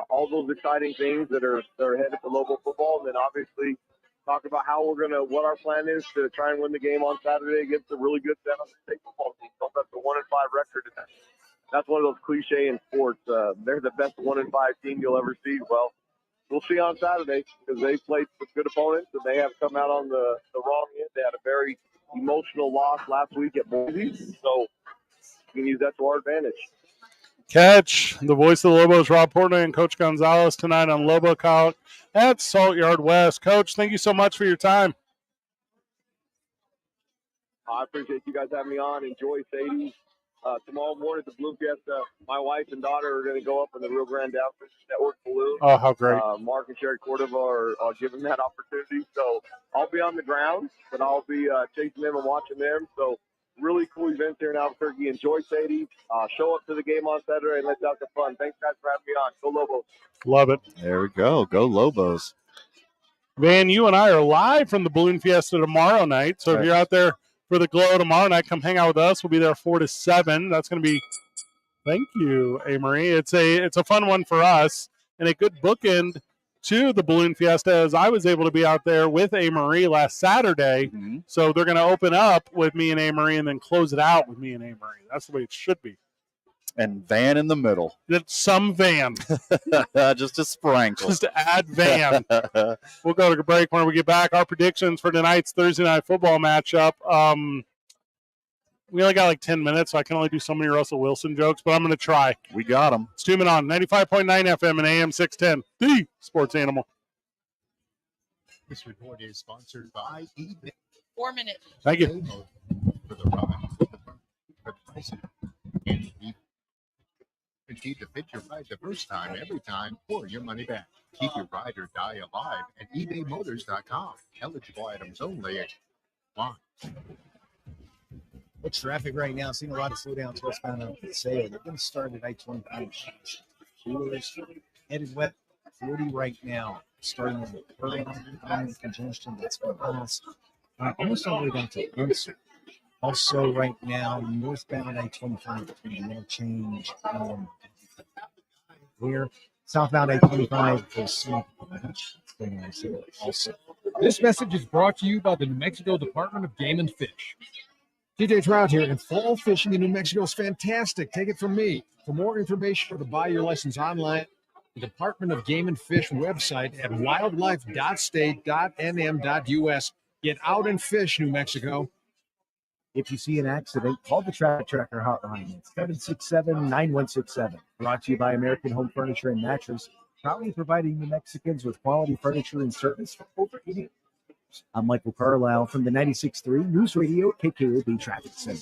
All those exciting things that are ahead for Lobo football, and then obviously talk about what our plan is to try and win the game on Saturday against a really good San Jose State football team. So that's a 1-5 record. That's one of those cliche in sports. They're the best 1-5 team you'll ever see. Well, we'll see on Saturday because they played some good opponents and they have come out on the wrong end. They had a very emotional loss last week at Boise, so we can use that to our advantage. Catch the voice of the Lobos, Rob Portnoy and Coach Gonzalez tonight on Lobo Talk at Salt Yard West. Coach, thank you so much for your time. I appreciate you guys having me on. Enjoy Sadies. Tomorrow morning at the Blue Fiesta, my wife and daughter are going to go up in the Rio Grande Outfitters Network balloon. Oh, how great. Mark and Sherry Cordova are giving that opportunity. So I'll be on the ground, but I'll be chasing them and watching them. So really cool events here in Albuquerque. Enjoy Sadie. Show up to the game on Saturday and let's have some fun. Thanks, guys, for having me on. Go Lobos. Love it. There we go. Go Lobos. Van, you and I are live from the Balloon Fiesta tomorrow night. So if you're out there for the Glow tomorrow night, come hang out with us. We'll be there 4 to 7. That's going to be, thank you, A-Marie. It's a fun one for us and a good bookend to the Balloon Fiesta, as I was able to be out there with A-Marie last Saturday. Mm-hmm. So they're going to open up with me and A-Marie and then close it out with me and A-Marie. That's the way it should be. And Van in the middle. It's some Van. Just a sprinkle. Just to add Van. We'll go to a break. When we get back, our predictions for tonight's Thursday night football matchup. We only got like 10 minutes, so I can only do so many Russell Wilson jokes, but I'm going to try. We got them. It's 2 Men On, 95.9 FM and AM 610, the Sports Animal. This report is sponsored by eBay. 4 minutes. Thank you. For the ride. Guaranteed to fit your ride the first time, every time, or your money back. Keep your ride or die alive at ebaymotors.com. Eligible items only. One. What's traffic right now? Seeing a lot of slowdowns westbound on Paseo. They're going to start at I-25. Coolers headed west 40 right now. Starting in the Pearl congestion. That's going to pass almost all the way down to Unser. Also, right now, northbound I-25 between the interchange and here. Southbound I-25 also. This message is brought to you by the New Mexico Department of Game and Fish. TJ Trout here, and fall fishing in New Mexico is fantastic. Take it from me. For more information or to buy your lessons online, the Department of Game and Fish website at wildlife.state.nm.us. Get out and fish, New Mexico. If you see an accident, call the Traffic Tracker hotline. It's 767-9167. Brought to you by American Home Furniture and Mattress, proudly providing New Mexicans with quality furniture and service for over 80 years. I'm Michael Carlisle from the 96.3 News Radio KKOB Traffic Center.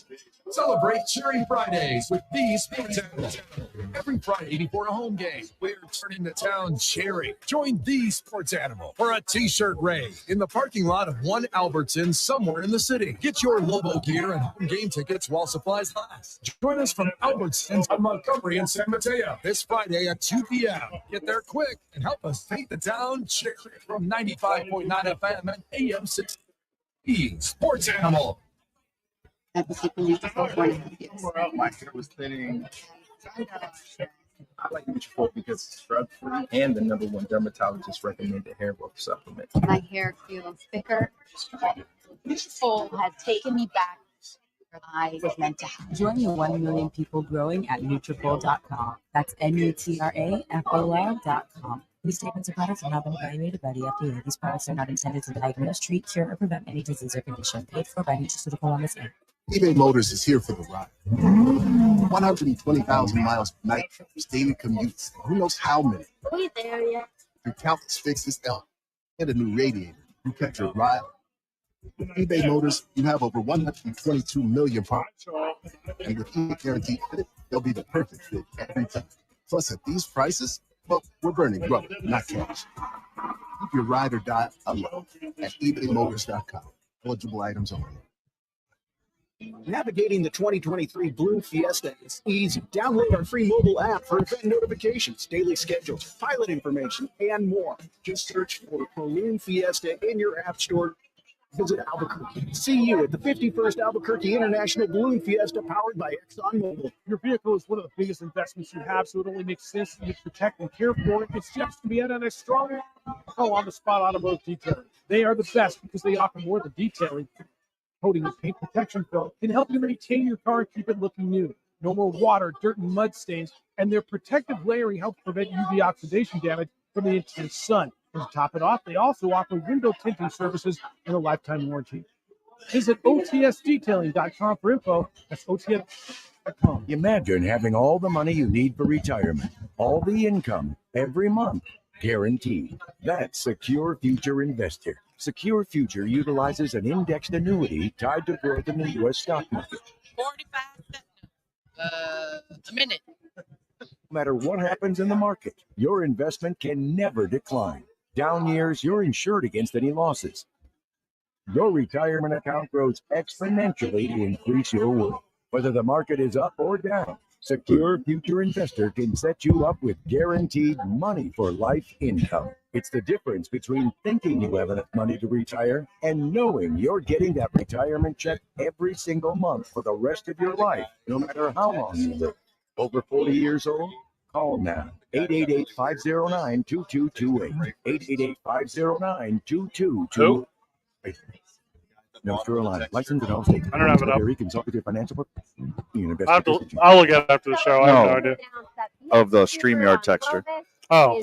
Celebrate Cherry Fridays with these Sports Animals. Every Friday before a home game, we're turning the town cherry. Join these Sports Animal for a t-shirt raid in the parking lot of one Albertson somewhere in the city. Get your Lobo gear and home game tickets while supplies last. Join us from Albertsons on Montgomery and San Mateo this Friday at 2 p.m. Get there quick and help us paint the town cherry from 95.9 FM and AM 6. Sports Animal. My hair was thinning. I like Nutrafol because it's drug-free and the #1 dermatologist recommended hair growth supplement. My hair feels thicker. Nutrafol has taken me back where I was meant to have. Join the 1 million people growing at Nutrafol.com. That's Nutrafol.com. These statements are products have not been evaluated by the FDA. These products are not intended to diagnose, treat, cure, or prevent any disease or condition. Paid for by Nutraceutical Wellness Inc. eBay Motors is here for the ride. 120,000 miles per night, daily commutes, who knows how many. Are we there yet? Through countless fixes and a new radiator, you kept your ride. With eBay Motors, you have over 122 million parts. And with eBay Guaranteed Fit, they'll be the perfect fit every time. Plus, at these prices, But we're burning rubber, not cash. Keep your ride or die alive at ebaymotors.com. Eligible items only. Navigating the 2023 Blue Fiesta is easy. Download our free mobile app for event notifications, daily schedules, pilot information, and more. Just search for Balloon Fiesta in your app store. Visit Albuquerque. See you at the 51st Albuquerque International Balloon Fiesta powered by ExxonMobil. Your vehicle is one of the biggest investments you have, so it only makes sense to protect and care for it. It's just to be at a strong on-the-spot automotive detailing. They are the best because they offer more than detailing. Coating and paint protection film can help you maintain your car and keep it looking new. No more water, dirt, and mud stains, and their protective layering helps prevent UV oxidation damage from the intense sun. And to top it off, they also offer window tinting services and a lifetime warranty. Visit OTSDetailing.com for info. That's OTS.com. Imagine having all the money you need for retirement, all the income every month, guaranteed. That's Secure Future Investor. Secure Future utilizes an indexed annuity tied to growth in the U.S. stock market. 45 seconds. A minute. No matter what happens in the market, your investment can never decline. Down years, you're insured against any losses. Your retirement account grows exponentially to increase your worth. Whether the market is up or down, Secure Future Investor can set you up with guaranteed money for life income. It's the difference between thinking you have enough money to retire and knowing you're getting that retirement check every single month for the rest of your life, no matter how long you live. Over 40 years old? Call now. 888-509-2228. 888-509-2228. North Carolina. Licensed in all states. I don't have it up. Consult your financial. I'll look at it after the show. I have no idea. Of the StreamYard texter. Oh.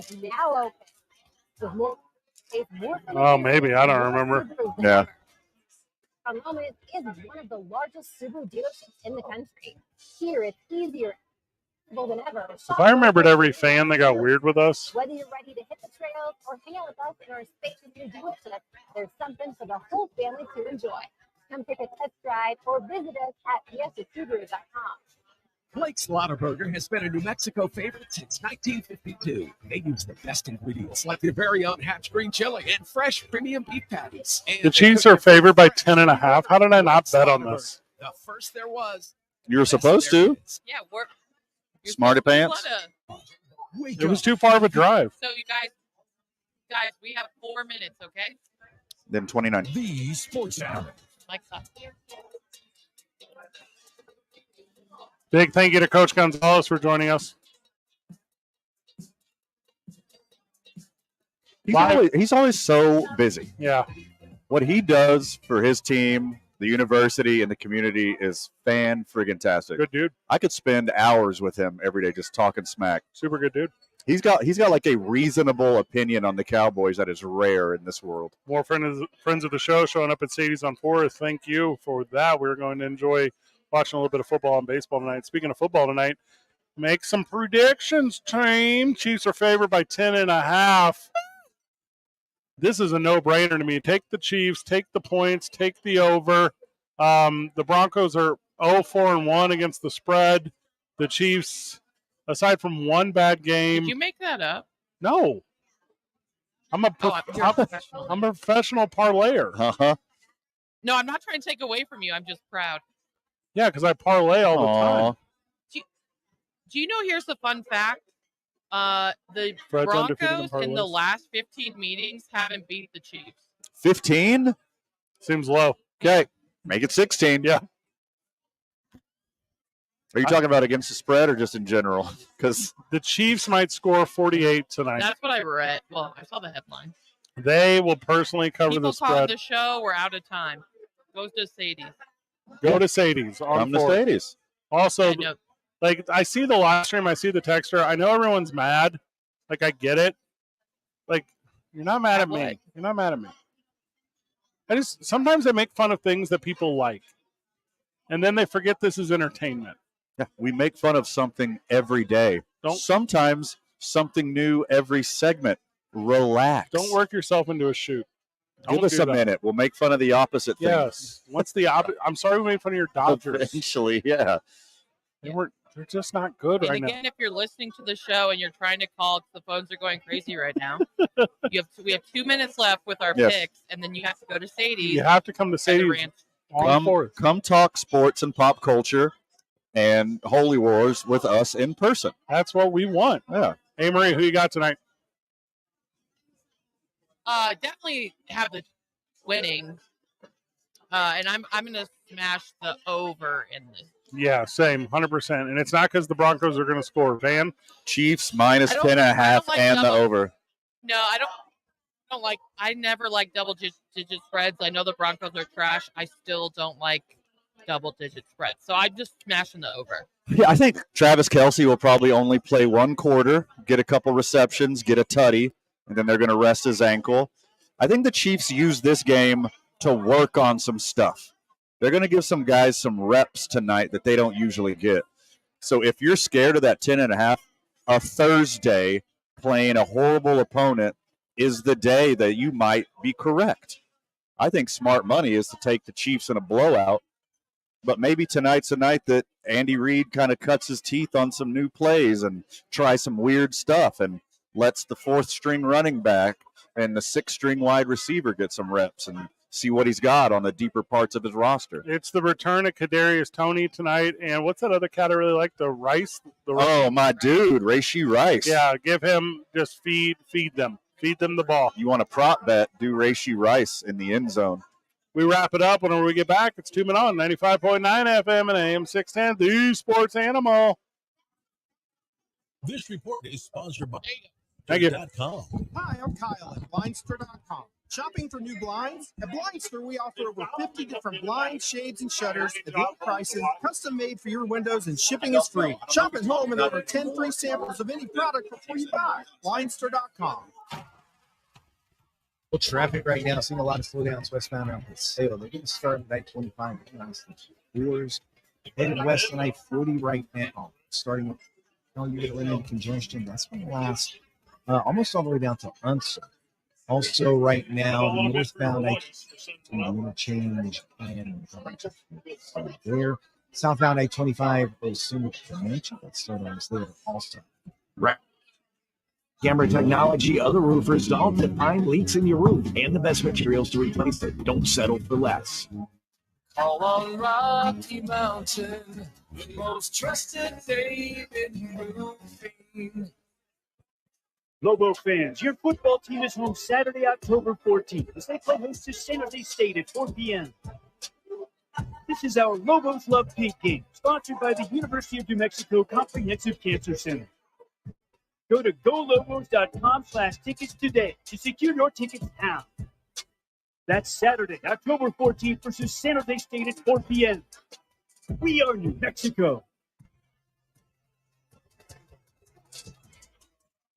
Oh, maybe. I don't remember. Yeah. Moment is one of the largest Subaru dealerships in the country. Here, it's easier than ever. If I remembered every fan that got weird with us. Whether you're ready to hit the trails or hang out with us in our spacious new dealership, there's something for the whole family to enjoy. Come take a test drive or visit us at fiestasubaru.com. Blake's Slaughterburger has been a New Mexico favorite since 1952. They use the best ingredients like their very own Hatch green chili and fresh premium beef patties. And The Chiefs are favored by 10.5. How did I not bet on this? The first there was. You were supposed to. Yeah, we're Smarty pants. It was too far of a drive. So you guys, we have 4 minutes, okay? Then 29. The Sports Hour. Mike's up. Big thank you to Coach Gonzalez for joining us. He's always so busy. Yeah. What he does for his team, the university, and the community is fan-friggin-tastic. Good dude. I could spend hours with him every day just talking smack. Super good dude. He's got like a reasonable opinion on the Cowboys that is rare in this world. More friends of the show showing up at Sadies on 4th. Thank you for that. We're going to enjoy watching a little bit of football and baseball tonight. Speaking of football tonight, make some predictions, team. Chiefs are favored by 10.5. This is a no-brainer to me. Take the Chiefs, take the points, take the over. The Broncos are 0-4-1 against the spread. The Chiefs, aside from one bad game. Did you make that up? No. I'm a professional parlayer. Uh-huh. No, I'm not trying to take away from you. I'm just proud. Yeah, because I parlay all the time. Do you know, here's the fun fact. The Fred's undefeated in Broncos in the parlays. last 15 meetings haven't beat the Chiefs. 15? Seems low. Okay. Make it 16. Yeah. Are you talking about against the spread or just in general? Because the Chiefs might score 48 tonight. That's what I read. Well, I saw the headline. They will personally cover People the calling spread. the show. We're out of time. Goes to Sadie. Go to Sadie's. Come to Sadies. Also, I know. like, I see the live stream. I see the texter. I know everyone's mad. Like, I get it. Like, you're not mad at me. You're not mad at me. Sometimes I make fun of things that people like. And then they forget this is entertainment. Yeah, we make fun of something every day. Sometimes something new every segment. Relax. Don't work yourself into a shoot. Give us a minute. We'll make fun of the opposite thing. Yes. What's the opposite? I'm sorry we made fun of your Dodgers. Eventually, yeah. They weren't They're just not good And right again, if you're listening to the show and you're trying to call, 'cause the phones are going crazy right now. We have 2 minutes left with our Yes. picks, and then you have to go to Sadie's. You have to come to and the Sadie's. ranch. Come talk sports and pop culture and Holy Wars with us in person. That's what we want. Yeah. Hey, Marie, who you got tonight? Definitely have the winning. And I'm gonna smash the over in this. Yeah, same, 100%. And it's not because the Broncos are going to score. Van? Chiefs minus 10.5 and the over. No, I don't like. I never like double-digit spreads. I know the Broncos are trash. I still don't like double-digit spreads. So I'm just smashing the over. Yeah, I think Travis Kelce will probably only play one quarter, get a couple receptions, get a tutty, and then they're going to rest his ankle. I think the Chiefs use this game to work on some stuff. They're going to give some guys some reps tonight that they don't usually get. So if you're scared of that 10.5, a Thursday playing a horrible opponent is the day that you might be correct. I think smart money is to take the Chiefs in a blowout, but maybe tonight's a night that Andy Reid kind of cuts his teeth on some new plays and tries some weird stuff and lets the fourth-string running back and the sixth-string wide receiver get some reps and see what he's got on the deeper parts of his roster. It's the return of Kadarius Toney tonight. And what's that other cat I really like? The Rice? Oh, my dude, Rashee Rice. Yeah, give him, just feed them. Feed them the ball. You want a prop bet, do Rashee Rice in the end zone. We wrap it up. Whenever we get back, it's 2 Men On, 95.9 FM and AM 610, the Sports Animal. This report is sponsored by Thank you. Hi, I'm Kyle at Blindster.com. Shopping for new blinds? At Blindster, we offer over 50 different blinds, shades, and shutters at low prices, custom made for your windows, and shipping is free. Shop at home and over 10 free samples of any product before you buy. Blindster.com. Well, traffic right now, seeing a lot of slowdowns westbound around Paseo. They're going to start at I-25. Brewers headed west on I-40 right now, starting with you get limited congestion. That's going to last almost all the way down to Unser. Also, right now, northbound interchange and there. Southbound I-25 is soon to Comanche. That's starting on this later also. Right. Camera technology, other roofers don't find leaks in your roof and the best materials to replace it. Don't settle for less. All on Rocky Mountain, the most trusted name in roofing. Lobo fans, your football team is home Saturday, October 14th, as they play host to San Jose State at 4 p.m. This is our Lobos Love Pink game, sponsored by the University of New Mexico Comprehensive Cancer Center. Go to golobos.com/tickets today to secure your tickets now. That's Saturday, October 14th versus San Jose State at 4 p.m. We are New Mexico.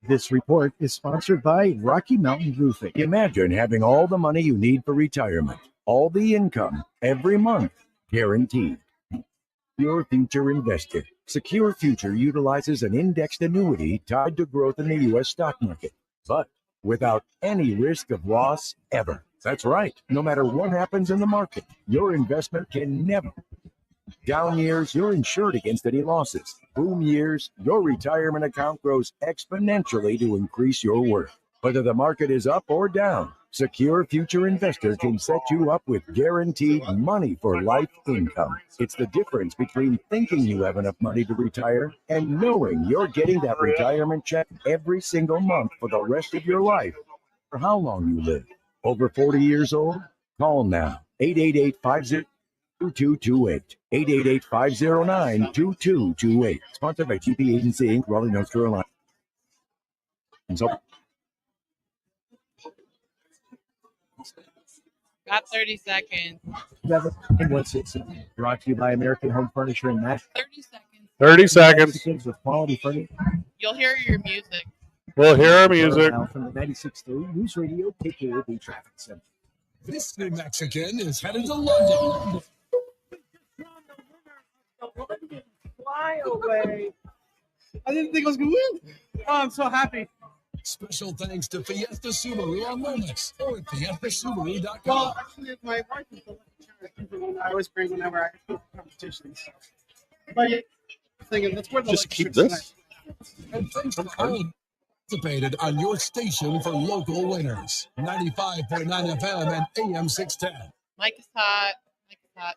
This report is sponsored by Rocky Mountain Roofing. Imagine having all the money you need for retirement, all the income every month, guaranteed. Your future invested. Secure Future utilizes an indexed annuity tied to growth in the U.S. stock market, but without any risk of loss ever. That's right. No matter what happens in the market, your investment can never. Down years, you're insured against any losses. Boom years, your retirement account grows exponentially to increase your worth. Whether the market is up or down, Secure Future Investor can set you up with guaranteed money for life income. It's the difference between thinking you have enough money to retire and knowing you're getting that retirement check every single month for the rest of your life. For how long you live. Over 40 years old? Call now. 888-50-2228. 888-509-2228. Sponsored by TP Agency Inc., Raleigh, North Carolina. And so Got 30 seconds. What's it? Brought to you by American Home Furniture and Match. 30 seconds. 30 seconds. With quality furniture. You'll hear your music. We'll hear our music. Now from the 96.3 News Radio, KKOB Traffic Center. This New Mexican is headed to London. Fly away. I didn't think I was going to win. Oh, I'm so happy. Special thanks to Fiesta Subaru on Lomas or at fiestasubaru.com. Well, actually, my wife is the lucky character. I always bring whenever I go to competitions. But thinking that's where the Just keep this. And thanks for participated on your station for local winners. 95.9 FM and AM 610. Mike is hot. Mike is hot.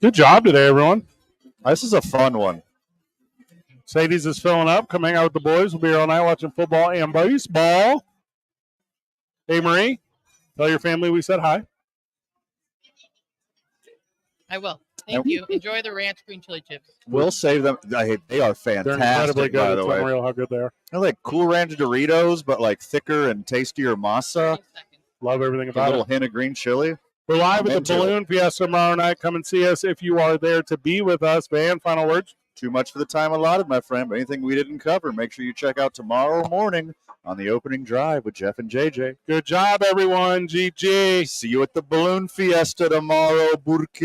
Good job today, everyone. This is a fun one. Sadies is filling up. Come hang out with the boys. We'll be here all night watching football and baseball. Hey, Marie, tell your family we said hi. I will. Thank you. Enjoy the ranch green chili chips. We'll save them. They are fantastic. They're incredibly good. By the It's way, unreal how good they are. They're like Cool Ranch Doritos, but like thicker and tastier masa. Love everything A about little it. hint of green chili. We're live I'm at the into Balloon Fiesta tomorrow night. Come and see us if you are there to be with us. Van, final words? Too much for the time allotted, my friend. But anything we didn't cover, make sure you check out tomorrow morning on the opening drive with Jeff and JJ. Good job, everyone. GG. See you at the Balloon Fiesta tomorrow, Burke.